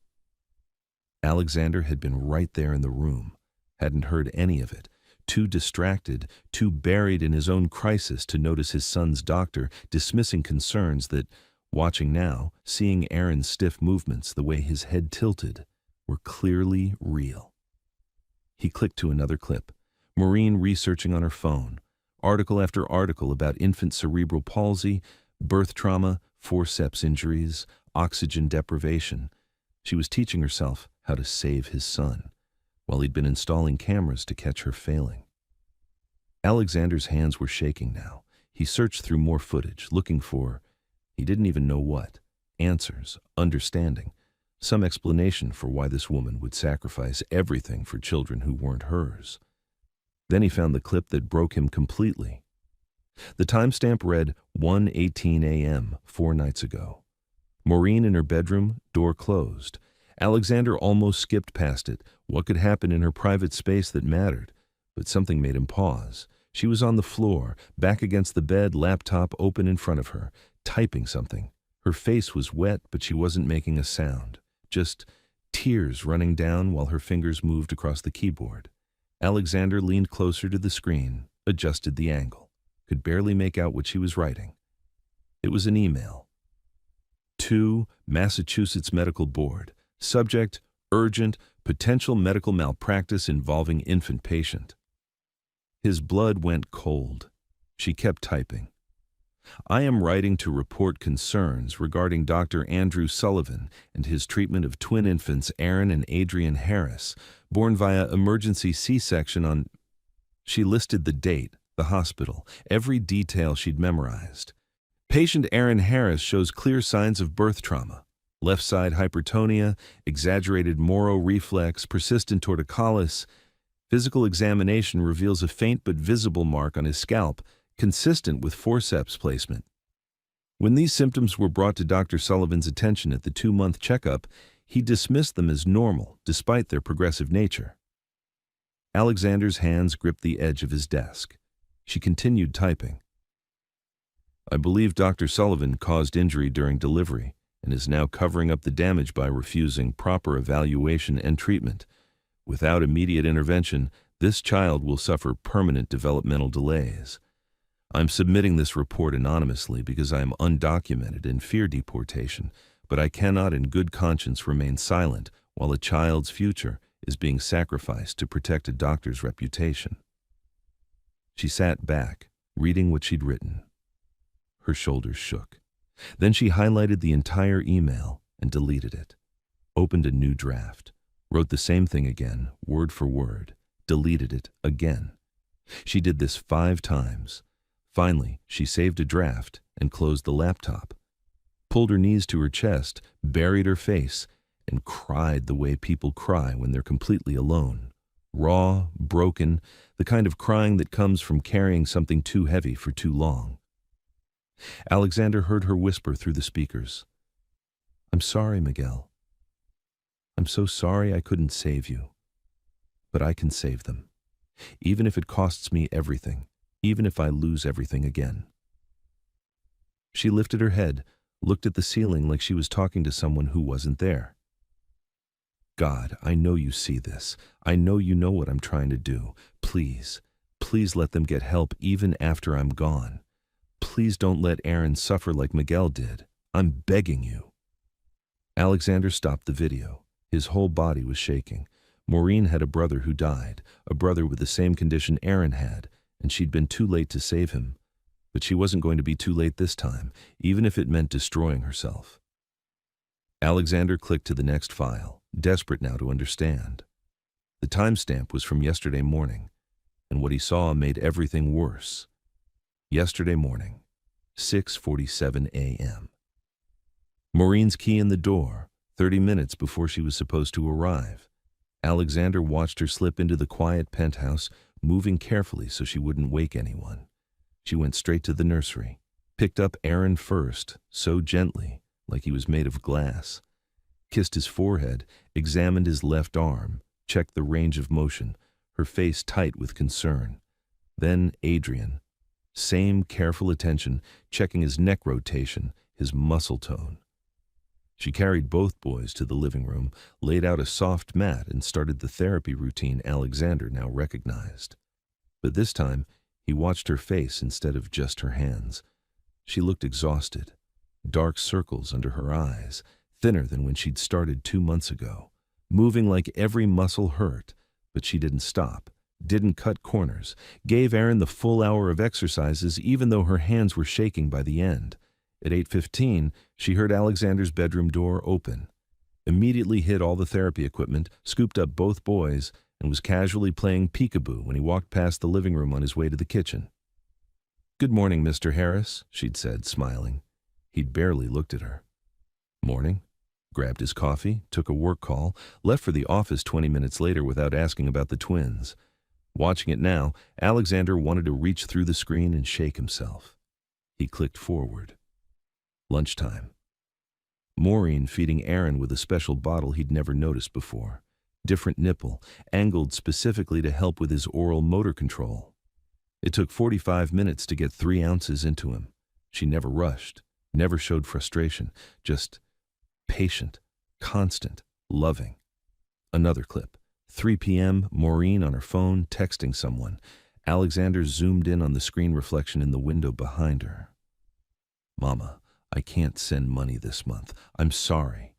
Alexander had been right there in the room, hadn't heard any of it, too distracted, too buried in his own crisis to notice his son's doctor dismissing concerns that, watching now, seeing Aaron's stiff movements, the way his head tilted, were clearly real. He clicked to another clip. Maureen researching on her phone, article after article about infant cerebral palsy, birth trauma, forceps injuries, oxygen deprivation. She was teaching herself how to save his son, while he'd been installing cameras to catch her failing. Alexander's hands were shaking now. He searched through more footage, looking for— he didn't even know what— answers, understanding, some explanation for why this woman would sacrifice everything for children who weren't hers. Then he found the clip that broke him completely. The timestamp read 1:18 a.m. 4 nights ago. Maureen in her bedroom, door closed. Alexander almost skipped past it. What could happen in her private space that mattered? But something made him pause. She was on the floor, back against the bed, laptop open in front of her, typing something. Her face was wet, but she wasn't making a sound. Just tears running down while her fingers moved across the keyboard. Alexander leaned closer to the screen, adjusted the angle, could barely make out what she was writing. It was an email. To Massachusetts Medical Board. Subject: urgent, potential medical malpractice involving infant patient. His blood went cold. She kept typing. I am writing to report concerns regarding Dr. Andrew Sullivan and his treatment of twin infants Aaron and Adrian Harris, born via emergency C-section on— She listed the date, the hospital, every detail she'd memorized. Patient Aaron Harris shows clear signs of birth trauma. Left side hypertonia, exaggerated Moro reflex, persistent torticollis. Physical examination reveals a faint but visible mark on his scalp, consistent with forceps placement. When these symptoms were brought to Dr. Sullivan's attention at the 2-month checkup, he dismissed them as normal, despite their progressive nature. Alexander's hands gripped the edge of his desk. She continued typing. I believe Dr. Sullivan caused injury during delivery and is now covering up the damage by refusing proper evaluation and treatment. Without immediate intervention, this child will suffer permanent developmental delays. I'm submitting this report anonymously because I am undocumented and fear deportation, but I cannot in good conscience remain silent while a child's future is being sacrificed to protect a doctor's reputation. She sat back, reading what she'd written. Her shoulders shook. Then she highlighted the entire email and deleted it. Opened a new draft. Wrote the same thing again, word for word. Deleted it again. She did this 5 times. Finally, she saved a draft and closed the laptop. Pulled her knees to her chest, buried her face, and cried the way people cry when they're completely alone. Raw, broken, the kind of crying that comes from carrying something too heavy for too long. Alexander heard her whisper through the speakers. I'm sorry, Miguel. I'm so sorry I couldn't save you. But I can save them. Even if it costs me everything. Even if I lose everything again. She lifted her head, looked at the ceiling like she was talking to someone who wasn't there. God, I know you see this. I know you know what I'm trying to do. Please, please let them get help even after I'm gone. Please don't let Aaron suffer like Miguel did. I'm begging you. Alexander stopped the video. His whole body was shaking. Maureen had a brother who died, a brother with the same condition Aaron had, and she'd been too late to save him. But she wasn't going to be too late this time, even if it meant destroying herself. Alexander clicked to the next file, desperate now to understand. The timestamp was from yesterday morning, and what he saw made everything worse. Yesterday morning, 6:47 a.m. Maureen's key in the door, 30 minutes before she was supposed to arrive. Alexander watched her slip into the quiet penthouse, moving carefully so she wouldn't wake anyone. She went straight to the nursery, picked up Aaron first, so gently, like he was made of glass, kissed his forehead, examined his left arm, checked the range of motion, her face tight with concern. Then Adrian. Same careful attention, checking his neck rotation, his muscle tone. She carried both boys to the living room, laid out a soft mat, and started the therapy routine Alexander now recognized. But this time, he watched her face instead of just her hands. She looked exhausted, dark circles under her eyes, thinner than when she'd started 2 months ago, moving like every muscle hurt, but she didn't stop, didn't cut corners, gave Aaron the full hour of exercises even though her hands were shaking by the end. At 8:15, she heard Alexander's bedroom door open, immediately hid all the therapy equipment, scooped up both boys, and was casually playing peekaboo when he walked past the living room on his way to the kitchen. "Good morning, Mr. Harris," she'd said, smiling. He'd barely looked at her. "Morning." Grabbed his coffee, took a work call, left for the office 20 minutes later without asking about the twins. Watching it now, Alexander wanted to reach through the screen and shake himself. He clicked forward. Lunchtime. Maureen feeding Aaron with a special bottle he'd never noticed before. Different nipple, angled specifically to help with his oral motor control. It took 45 minutes to get 3 ounces into him. She never rushed, never showed frustration, just patient, constant, loving. Another clip. 3 p.m., Maureen on her phone, texting someone. Alexander zoomed in on the screen reflection in the window behind her. "Mama, I can't send money this month. I'm sorry.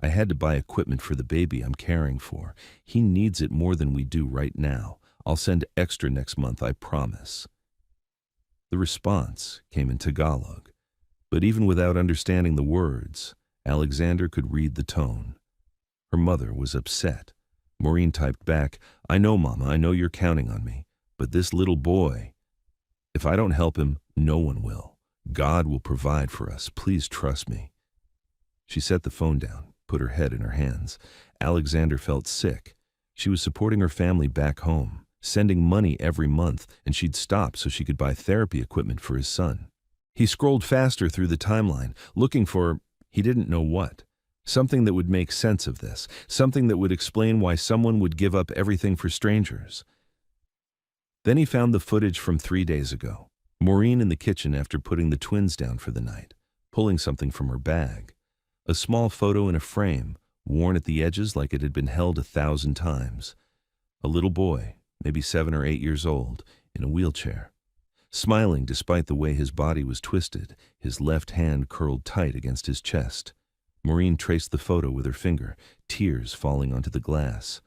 I had to buy equipment for the baby I'm caring for. He needs it more than we do right now. I'll send extra next month, I promise." The response came in Tagalog, but even without understanding the words, Alexander could read the tone. Her mother was upset. Maureen typed back, "I know, Mama, I know you're counting on me, but this little boy, if I don't help him, no one will. God will provide for us. Please trust me." She set the phone down, put her head in her hands. Alexander felt sick. She was supporting her family back home, sending money every month, and she'd stop so she could buy therapy equipment for his son. He scrolled faster through the timeline, looking for, he didn't know what. Something that would make sense of this, something that would explain why someone would give up everything for strangers. Then he found the footage from 3 days ago. Maureen in the kitchen after putting the twins down for the night, pulling something from her bag. A small photo in a frame, worn at the edges like it had been held 1,000 times. A little boy, maybe 7 or 8 years old, in a wheelchair. Smiling despite the way his body was twisted, his left hand curled tight against his chest. Maureen traced the photo with her finger, tears falling onto the glass.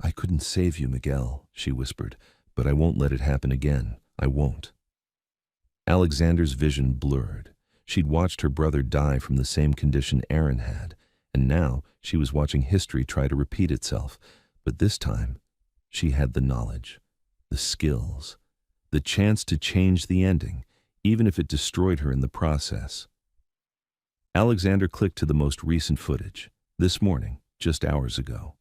"I couldn't save you, Miguel," she whispered, "but I won't let it happen again. I won't." Alexander's vision blurred. She'd watched her brother die from the same condition Aaron had, and now she was watching history try to repeat itself. But this time, she had the knowledge, the skills, the chance to change the ending, even if it destroyed her in the process. Alexander clicked to the most recent footage, this morning, just hours ago.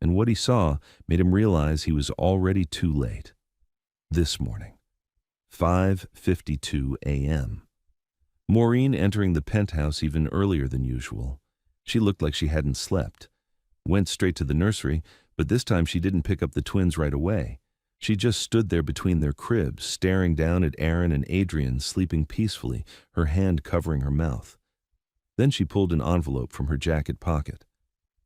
And what he saw made him realize he was already too late. This morning, 5:52 a.m. Maureen entering the penthouse even earlier than usual. She looked like she hadn't slept. Went straight to the nursery, but this time she didn't pick up the twins right away. She just stood there between their cribs, staring down at Aaron and Adrian sleeping peacefully, her hand covering her mouth. Then she pulled an envelope from her jacket pocket.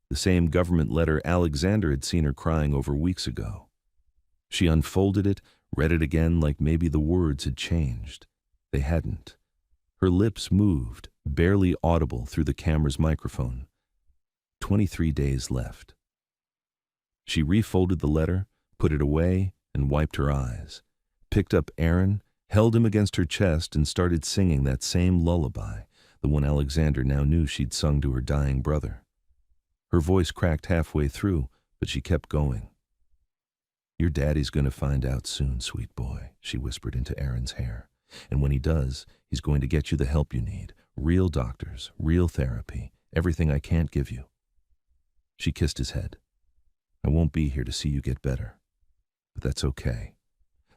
The same government letter Alexander had seen her crying over weeks ago. She unfolded it, read it again like maybe the words had changed. They hadn't. Her lips moved, barely audible through the camera's microphone. 23 days left. She refolded the letter, put it away, and wiped her eyes. Picked up Aaron, held him against her chest and started singing that same lullaby, the one Alexander now knew she'd sung to her dying brother. Her voice cracked halfway through, but she kept going. "Your daddy's going to find out soon, sweet boy," she whispered into Aaron's hair. "And when he does, he's going to get you the help you need. Real doctors, real therapy, everything I can't give you." She kissed his head. "I won't be here to see you get better. But that's okay.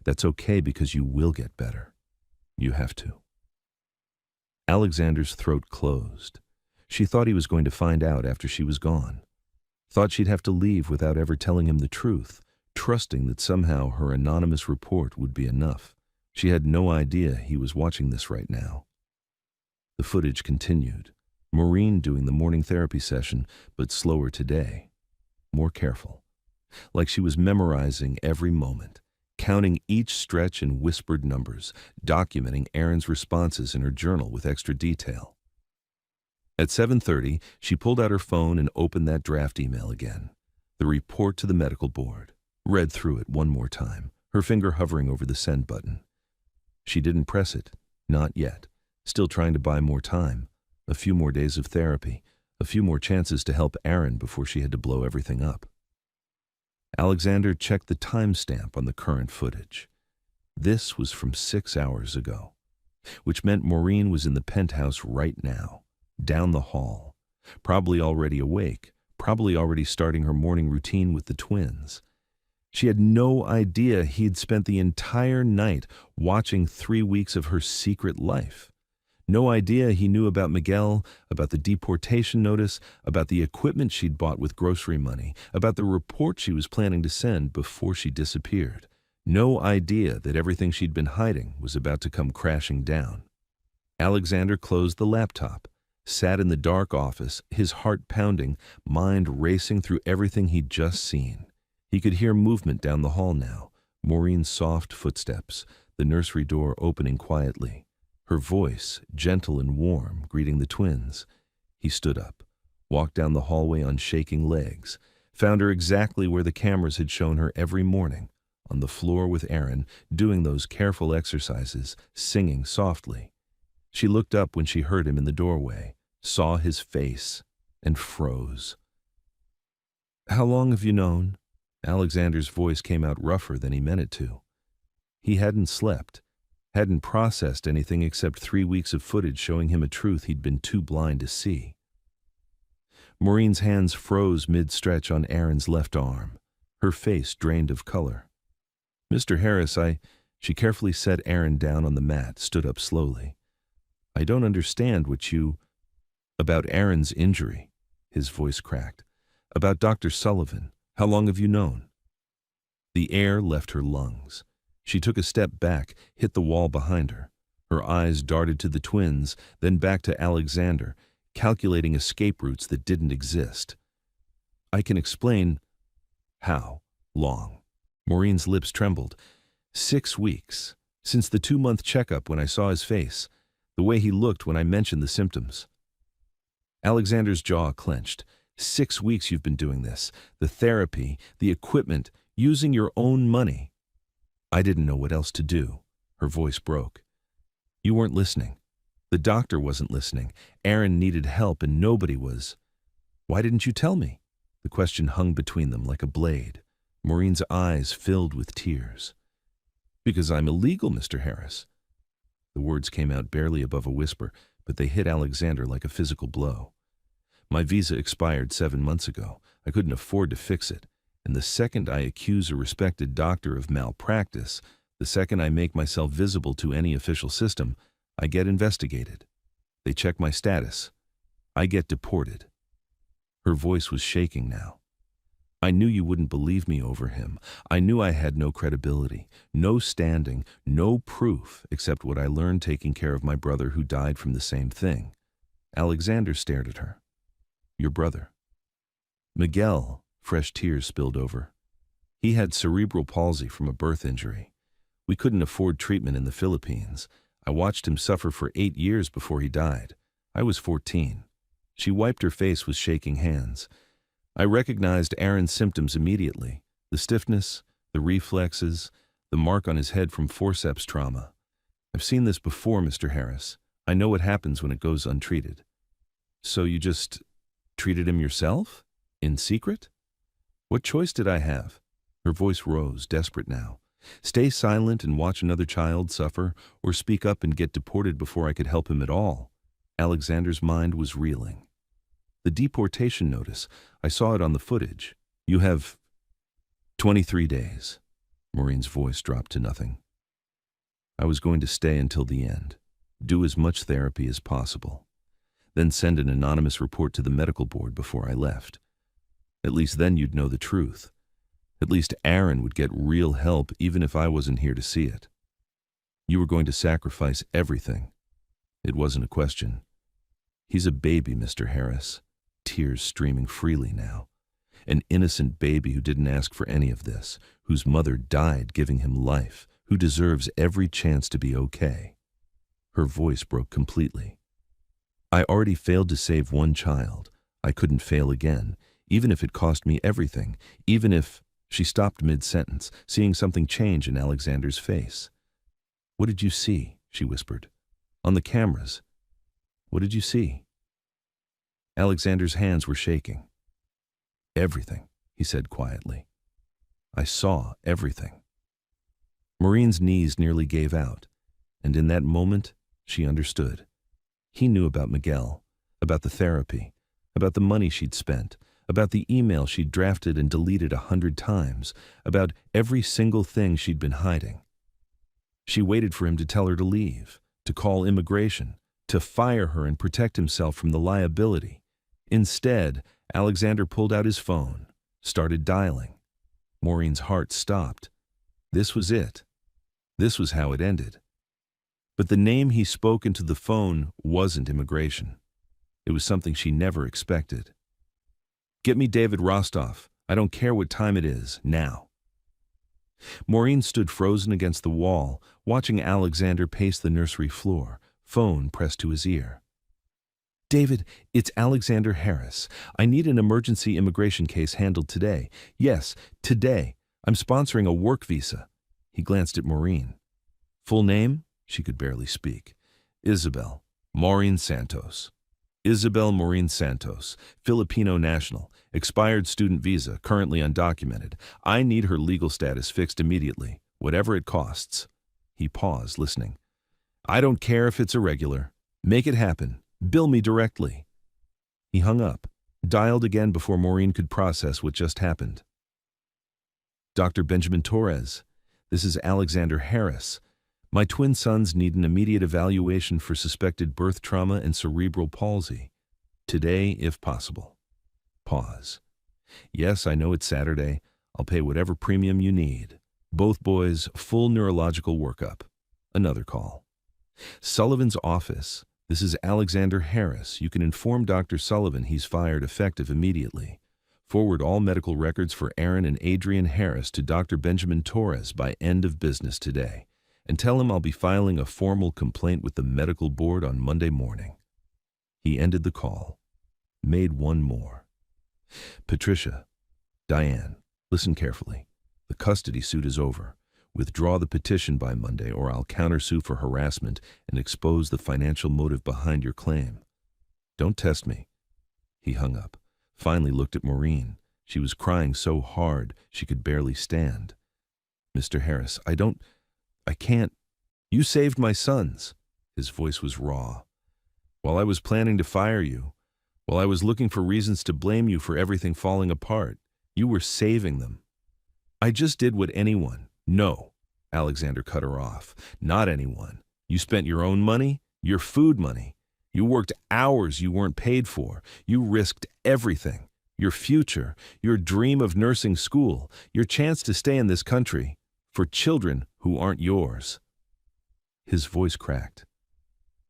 That's okay because you will get better. You have to." Alexander's throat closed. She thought he was going to find out after she was gone. Thought she'd have to leave without ever telling him the truth, trusting that somehow her anonymous report would be enough. She had no idea he was watching this right now. The footage continued. Maureen doing the morning therapy session, but slower today. More careful. Like she was memorizing every moment, counting each stretch in whispered numbers, documenting Aaron's responses in her journal with extra detail. At 7:30, she pulled out her phone and opened that draft email again. The report to the medical board. Read through it one more time, her finger hovering over the send button. She didn't press it. Not yet. Still trying to buy more time. A few more days of therapy. A few more chances to help Aaron before she had to blow everything up. Alexander checked the timestamp on the current footage. This was from 6 hours ago, which meant Maureen was in the penthouse right now, down the hall, probably already awake, probably already starting her morning routine with the twins. She had no idea he'd spent the entire night watching 3 weeks of her secret life. No idea he knew about Miguel, about the deportation notice, about the equipment she'd bought with grocery money, about the report she was planning to send before she disappeared. No idea that everything she'd been hiding was about to come crashing down. Alexander closed the laptop, sat in the dark office, his heart pounding, mind racing through everything he'd just seen. He could hear movement down the hall now, Maureen's soft footsteps, the nursery door opening quietly. Her voice, gentle and warm, greeting the twins. He stood up, walked down the hallway on shaking legs, found her exactly where the cameras had shown her every morning, on the floor with Aaron, doing those careful exercises, singing softly. She looked up when she heard him in the doorway, saw his face, and froze. "How long have you known?" Alexander's voice came out rougher than he meant it to. He hadn't slept. Hadn't processed anything except 3 weeks of footage showing him a truth he'd been too blind to see. Maureen's hands froze mid-stretch on Aaron's left arm, her face drained of color. "Mr. Harris, She carefully set Aaron down on the mat, stood up slowly. "I don't understand what you—" "About Aaron's injury," his voice cracked. "About Dr. Sullivan. How long have you known?" The air left her lungs. She took a step back, hit the wall behind her. Her eyes darted to the twins, then back to Alexander, calculating escape routes that didn't exist. "I can explain—" "How long?" Maureen's lips trembled. 6 weeks, since the 2-month checkup when I saw his face, the way he looked when I mentioned the symptoms. Alexander's jaw clenched. 6 weeks you've been doing this, the therapy, the equipment, using your own money. I didn't know what else to do. Her voice broke. You weren't listening. The doctor wasn't listening. Aaron needed help and nobody was. Why didn't you tell me? The question hung between them like a blade. Maureen's eyes filled with tears. Because I'm illegal, Mr. Harris. The words came out barely above a whisper, but they hit Alexander like a physical blow. My visa expired 7 months ago. I couldn't afford to fix it. And the second I accuse a respected doctor of malpractice, the second I make myself visible to any official system, I get investigated. They check my status. I get deported. Her voice was shaking now. I knew you wouldn't believe me over him. I knew I had no credibility, no standing, no proof except what I learned taking care of my brother who died from the same thing. Alexander stared at her. Your brother. Miguel, fresh tears spilled over. He had cerebral palsy from a birth injury. We couldn't afford treatment in the Philippines. I watched him suffer for 8 years before he died. I was 14. She wiped her face with shaking hands. I recognized Aaron's symptoms immediately. The stiffness, the reflexes, the mark on his head from forceps trauma. I've seen this before, Mr. Harris. I know what happens when it goes untreated. So you just treated him yourself? In secret? What choice did I have? Her voice rose, desperate now. Stay silent and watch another child suffer, or speak up and get deported before I could help him at all? Alexander's mind was reeling. The deportation notice, I saw it on the footage. You have 23 days. Maureen's voice dropped to nothing. I was going to stay until the end, do as much therapy as possible, then send an anonymous report to the medical board before I left. At least then you'd know the truth. At least Aaron would get real help even if I wasn't here to see it. You were going to sacrifice everything. It wasn't a question. He's a baby, Mr. Harris, tears streaming freely now. An innocent baby who didn't ask for any of this, whose mother died giving him life, who deserves every chance to be okay. Her voice broke completely. I already failed to save one child. I couldn't fail again, even if it cost me everything, even if... She stopped mid-sentence, seeing something change in Alexander's face. What did you see? She whispered. On the cameras. What did you see? Alexander's hands were shaking. Everything, he said quietly. I saw everything. Maureen's knees nearly gave out, and in that moment, she understood. He knew about Miguel, about the therapy, about the money she'd spent, about the email she'd drafted and deleted 100 times, about every single thing she'd been hiding. She waited for him to tell her to leave, to call immigration, to fire her and protect himself from the liability. Instead, Alexander pulled out his phone, started dialing. Maureen's heart stopped. This was it. This was how it ended. But the name he spoke into the phone wasn't immigration. It was something she never expected. Get me David Rostov. I don't care what time it is, now. Maureen stood frozen against the wall, watching Alexander pace the nursery floor, phone pressed to his ear. David, it's Alexander Harris. I need an emergency immigration case handled today. Yes, today. I'm sponsoring a work visa. He glanced at Maureen. Full name? She could barely speak. Isabel Maureen Santos. Isabel Maureen Santos, Filipino national, expired student visa, currently undocumented. I need her legal status fixed immediately, whatever it costs. He paused, listening. I don't care if it's irregular. Make it happen. Bill me directly. He hung up, dialed again before Maureen could process what just happened. Dr. Benjamin Torres, this is Alexander Harris. My twin sons need an immediate evaluation for suspected birth trauma and cerebral palsy. Today, if possible. Pause. Yes, I know it's Saturday. I'll pay whatever premium you need. Both boys, full neurological workup. Another call. Sullivan's office. This is Alexander Harris. You can inform Dr. Sullivan he's fired effective immediately. Forward all medical records for Aaron and Adrian Harris to Dr. Benjamin Torres by end of business today. And tell him I'll be filing a formal complaint with the medical board on Monday morning. He ended the call. Made one more. Patricia, Diane, listen carefully. The custody suit is over. Withdraw the petition by Monday or I'll countersue for harassment and expose the financial motive behind your claim. Don't test me. He hung up, finally looked at Maureen. She was crying so hard she could barely stand. Mr. Harris, I can't. You saved my sons. His voice was raw. While I was planning to fire you, while I was looking for reasons to blame you for everything falling apart, you were saving them. I just did what anyone. No, Alexander cut her off. Not anyone. You spent your own money, your food money. You worked hours you weren't paid for. You risked everything. Your future, your dream of nursing school, your chance to stay in this country. For children who aren't yours. His voice cracked.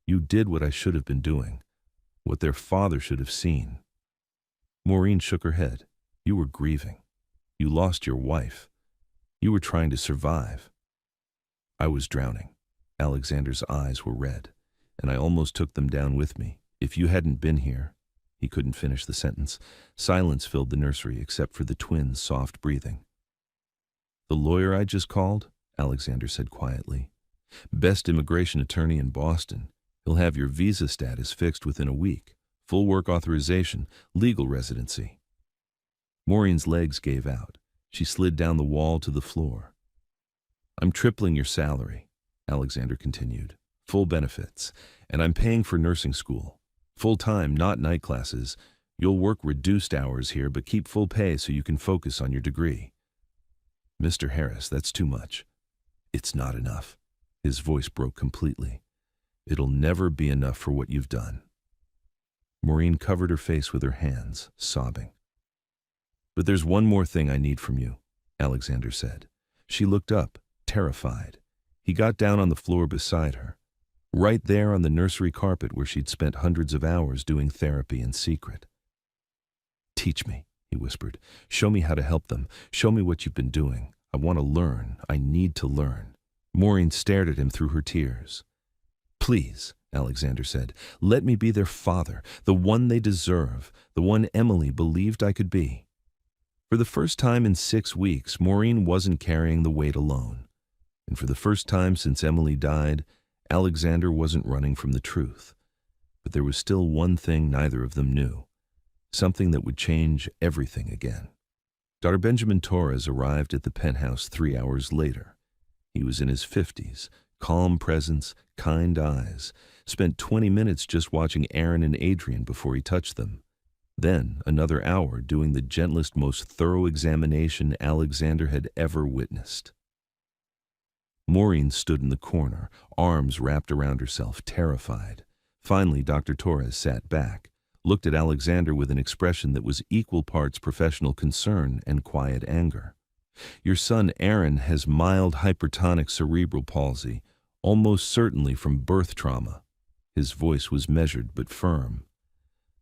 You did what I should have been doing, what their father should have seen. Maureen shook her head. You were grieving. You lost your wife. You were trying to survive. I was drowning. Alexander's eyes were red, and I almost took them down with me. If you hadn't been here. He couldn't finish the sentence. Silence filled the nursery except for the twins' soft breathing. The lawyer I just called, Alexander said quietly. Best immigration attorney in Boston. He'll have your visa status fixed within a week. Full work authorization, legal residency. Maureen's legs gave out. She slid down the wall to the floor. I'm tripling your salary, Alexander continued. Full benefits. And I'm paying for nursing school. Full-time, not night classes. You'll work reduced hours here, but keep full pay so you can focus on your degree. Mr. Harris, that's too much. It's not enough. His voice broke completely. It'll never be enough for what you've done. Maureen covered her face with her hands, sobbing. But there's one more thing I need from you, Alexander said. She looked up, terrified. He got down on the floor beside her, right there on the nursery carpet where she'd spent hundreds of hours doing therapy in secret. Teach me, he whispered. Show me how to help them. Show me what you've been doing. I want to learn. I need to learn. Maureen stared at him through her tears. Please, Alexander said, let me be their father, the one they deserve, the one Emily believed I could be. For the first time in 6 weeks, Maureen wasn't carrying the weight alone. And for the first time since Emily died, Alexander wasn't running from the truth. But there was still one thing neither of them knew, something that would change everything again. Dr. Benjamin Torres arrived at the penthouse 3 hours later. He was in his 50s, calm presence, kind eyes, spent 20 minutes just watching Aaron and Adrian before he touched them. Then another hour doing the gentlest, most thorough examination Alexander had ever witnessed. Maureen stood in the corner, arms wrapped around herself, terrified. Finally, Dr. Torres sat back, looked at Alexander with an expression that was equal parts professional concern and quiet anger. Your son Aaron has mild hypertonic cerebral palsy, almost certainly from birth trauma. His voice was measured but firm.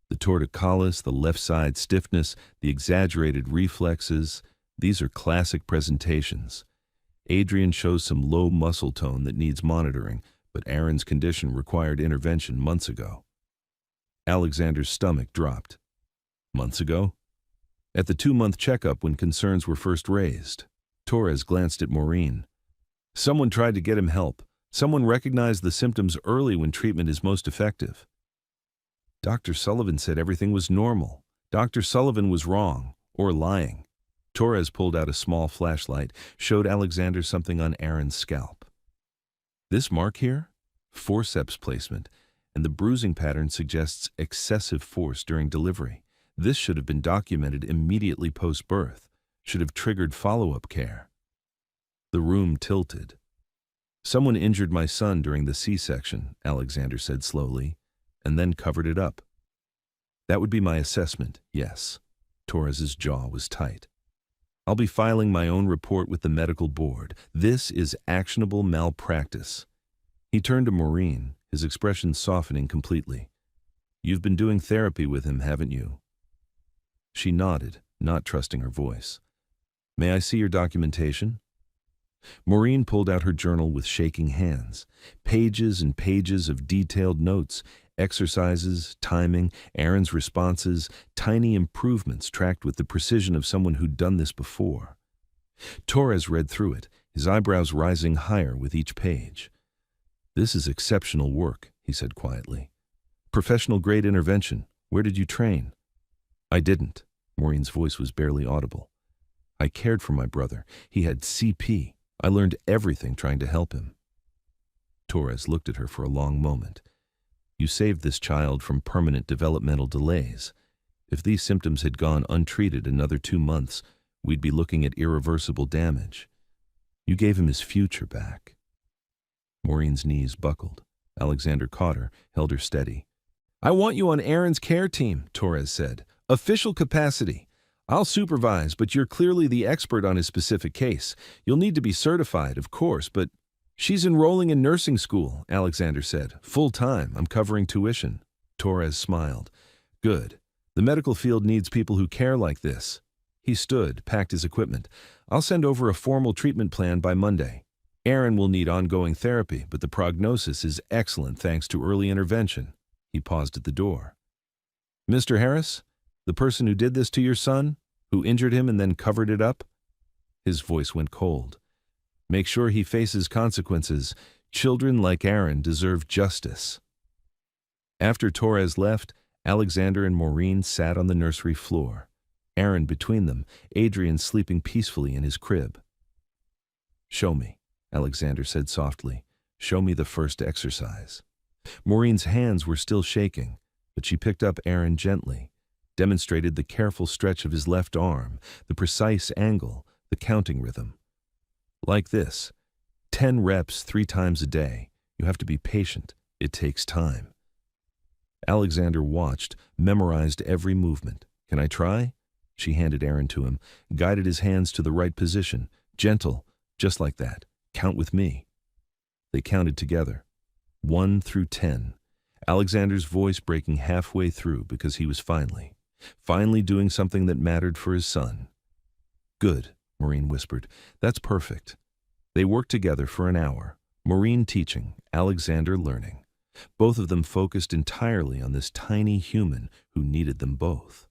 The torticollis, the left side stiffness, the exaggerated reflexes, these are classic presentations. Adrian shows some low muscle tone that needs monitoring, but Aaron's condition required intervention months ago. Alexander's stomach dropped. Months ago? At the 2-month checkup when concerns were first raised. Torres glanced at Maureen. Someone tried to get him help. Someone recognized the symptoms early when treatment is most effective. Dr. Sullivan said everything was normal. Dr. Sullivan was wrong, or lying. Torres pulled out a small flashlight, showed Alexander something on Aaron's scalp. This mark here? Forceps placement, and the bruising pattern suggests excessive force during delivery. This should have been documented immediately post-birth, should have triggered follow-up care. The room tilted. Someone injured my son during the C-section, Alexander said slowly, and then covered it up. That would be my assessment, yes. Torres's jaw was tight. I'll be filing my own report with the medical board. This is actionable malpractice. He turned to Maureen, his expression softening completely. You've been doing therapy with him, haven't you? She nodded, not trusting her voice. May I see your documentation? Maureen pulled out her journal with shaking hands. Pages and pages of detailed notes, exercises, timing, Aaron's responses, tiny improvements tracked with the precision of someone who'd done this before. Torres read through it, his eyebrows rising higher with each page. This is exceptional work, he said quietly. Professional-grade intervention. Where did you train? I didn't. Maureen's voice was barely audible. I cared for my brother. He had CP. I learned everything trying to help him. Torres looked at her for a long moment. You saved this child from permanent developmental delays. If these symptoms had gone untreated another 2 months, we'd be looking at irreversible damage. You gave him his future back. Maureen's knees buckled. Alexander caught her, held her steady. I want you on Aaron's care team, Torres said. Official capacity. I'll supervise, but you're clearly the expert on his specific case. You'll need to be certified, of course, but she's enrolling in nursing school, Alexander said. Full time. I'm covering tuition. Torres smiled. Good. The medical field needs people who care like this. He stood, packed his equipment. I'll send over a formal treatment plan by Monday. Aaron will need ongoing therapy, but the prognosis is excellent thanks to early intervention. He paused at the door. Mr. Harris, the person who did this to your son, who injured him and then covered it up? His voice went cold. Make sure he faces consequences. Children like Aaron deserve justice. After Torres left, Alexander and Maureen sat on the nursery floor, Aaron between them, Adrian sleeping peacefully in his crib. "Show me," Alexander said softly. "Show me the first exercise." Maureen's hands were still shaking, but she picked up Aaron gently, demonstrated the careful stretch of his left arm, the precise angle, the counting rhythm. "Like this. 10 reps 3 times a day. You have to be patient. It takes time." Alexander watched, memorized every movement. "Can I try?" She handed Aaron to him, guided his hands to the right position. "Gentle, just like that. Count with me." They counted together, 1 through 10, Alexander's voice breaking halfway through because he was finally doing something that mattered for his son. "Good," Maureen whispered. "That's perfect." They worked together for an hour, Maureen teaching, Alexander learning. Both of them focused entirely on this tiny human who needed them both.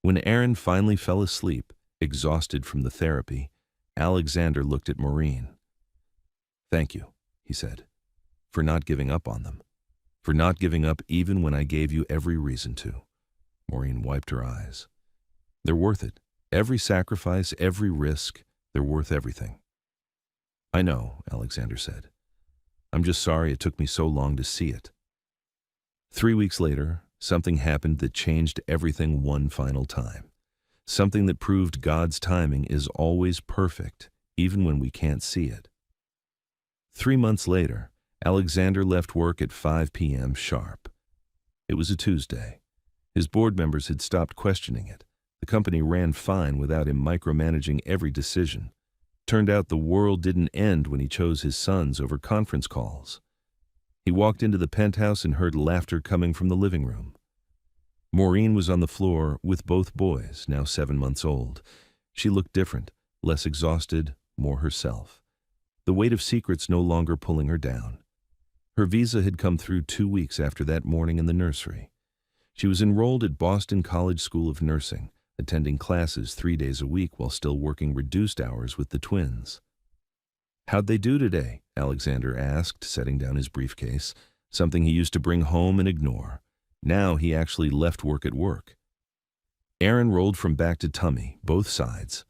When Aaron finally fell asleep, exhausted from the therapy, Alexander looked at Maureen. "Thank you," he said, "for not giving up on them. For not giving up even when I gave you every reason to." Maureen wiped her eyes. "They're worth it. Every sacrifice, every risk, they're worth everything." "I know," Alexander said. "I'm just sorry it took me so long to see it." 3 weeks later, something happened that changed everything one final time. Something that proved God's timing is always perfect, even when we can't see it. 3 months later, Alexander left work at 5 p.m. sharp. It was a Tuesday. His board members had stopped questioning it. The company ran fine without him micromanaging every decision. Turned out the world didn't end when he chose his sons over conference calls. He walked into the penthouse and heard laughter coming from the living room. Maureen was on the floor with both boys, now 7 months old. She looked different, less exhausted, more herself. The weight of secrets no longer pulling her down. Her visa had come through 2 weeks after that morning in the nursery. She was enrolled at Boston College School of Nursing, attending classes 3 days a week while still working reduced hours with the twins. "How'd they do today?" Alexander asked, setting down his briefcase, something he used to bring home and ignore. Now he actually left work at work. Aaron rolled from back to tummy, both sides.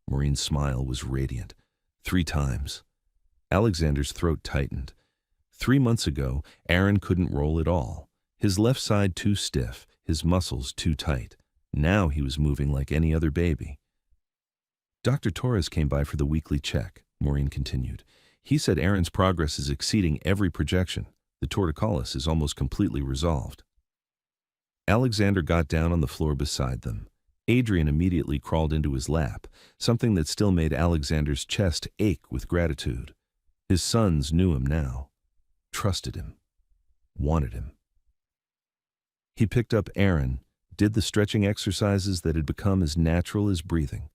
Maureen's smile was radiant. 3 times. Alexander's throat tightened. 3 months ago, Aaron couldn't roll at all. His left side too stiff, his muscles too tight. Now he was moving like any other baby. "Dr. Torres came by for the weekly check," Maureen continued. "He said Aaron's progress is exceeding every projection. The torticollis is almost completely resolved." Alexander got down on the floor beside them. Adrian immediately crawled into his lap, something that still made Alexander's chest ache with gratitude. His sons knew him now, trusted him, wanted him. He picked up Aaron, did the stretching exercises that had become as natural as breathing,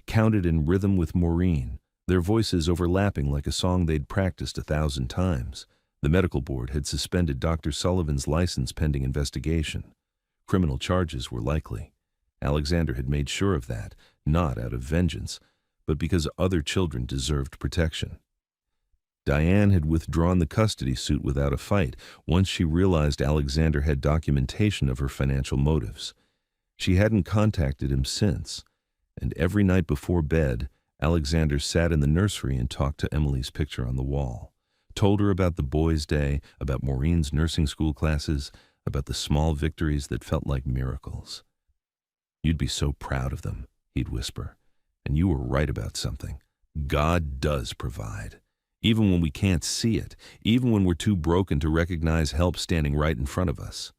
counted in rhythm with Maureen, their voices overlapping like a song they'd practiced 1,000 times. The medical board had suspended Dr. Sullivan's license pending investigation. Criminal charges were likely. Alexander had made sure of that, not out of vengeance, but because other children deserved protection. Diane had withdrawn the custody suit without a fight once she realized Alexander had documentation of her financial motives. She hadn't contacted him since, and every night before bed, Alexander sat in the nursery and talked to Emily's picture on the wall, told her about the boys' day, about Maureen's nursing school classes, about the small victories that felt like miracles. "You'd be so proud of them," he'd whisper, "and you were right about something. God does provide. Even when we can't see it, even when we're too broken to recognize help standing right in front of us."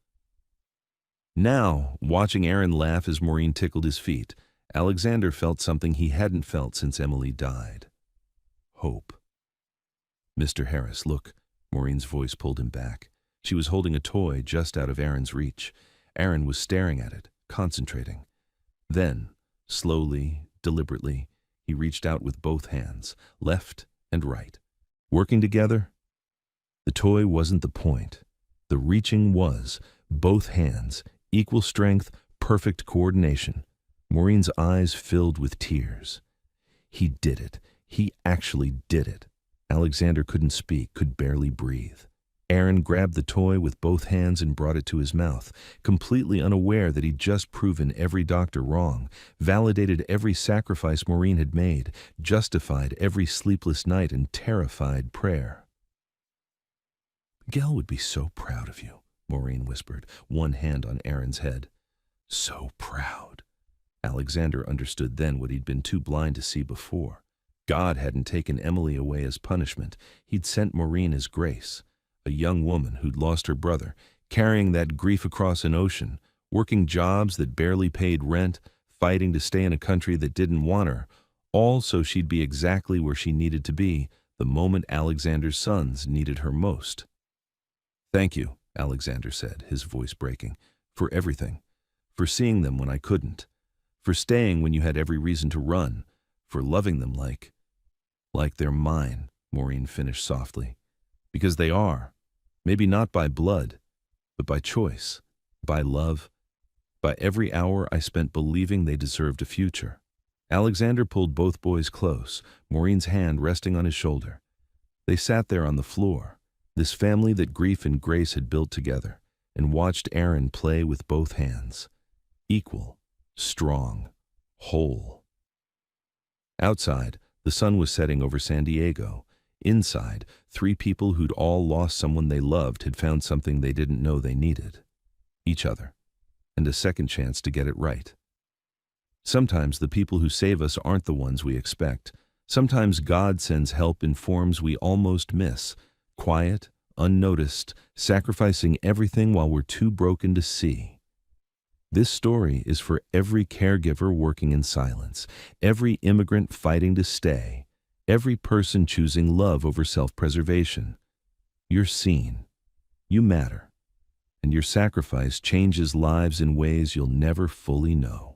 Now, watching Aaron laugh as Maureen tickled his feet, Alexander felt something he hadn't felt since Emily died. Hope. "Mr. Harris, look." Maureen's voice pulled him back. She was holding a toy just out of Aaron's reach. Aaron was staring at it, concentrating. Then, slowly, deliberately, he reached out with both hands, left and right. Working together? The toy wasn't the point. The reaching was. Both hands, equal strength, perfect coordination. Maureen's eyes filled with tears. He did it. He actually did it. Alexander couldn't speak, could barely breathe. Aaron grabbed the toy with both hands and brought it to his mouth, completely unaware that he'd just proven every doctor wrong, validated every sacrifice Maureen had made, justified every sleepless night and terrified prayer. "Miguel would be so proud of you," Maureen whispered, one hand on Aaron's head. So proud. Alexander understood then what he'd been too blind to see before. God hadn't taken Emily away as punishment. He'd sent Maureen as grace. A young woman who'd lost her brother, carrying that grief across an ocean, working jobs that barely paid rent, fighting to stay in a country that didn't want her, all so she'd be exactly where she needed to be the moment Alexander's sons needed her most. "Thank you," Alexander said, his voice breaking, "for everything. For seeing them when I couldn't. For staying when you had every reason to run. For loving them like they're mine," Maureen finished softly. "Because they are. Maybe not by blood, but by choice, by love, by every hour I spent believing they deserved a future." Alexander pulled both boys close, Maureen's hand resting on his shoulder. They sat there on the floor, this family that grief and grace had built together, and watched Aaron play with both hands. Equal, strong, whole. Outside, the sun was setting over San Diego. Inside, 3 people who'd all lost someone they loved had found something they didn't know they needed. Each other. And a second chance to get it right. Sometimes the people who save us aren't the ones we expect. Sometimes God sends help in forms we almost miss. Quiet, unnoticed, sacrificing everything while we're too broken to see. This story is for every caregiver working in silence, every immigrant fighting to stay, every person choosing love over self-preservation. You're seen. You matter. And your sacrifice changes lives in ways you'll never fully know.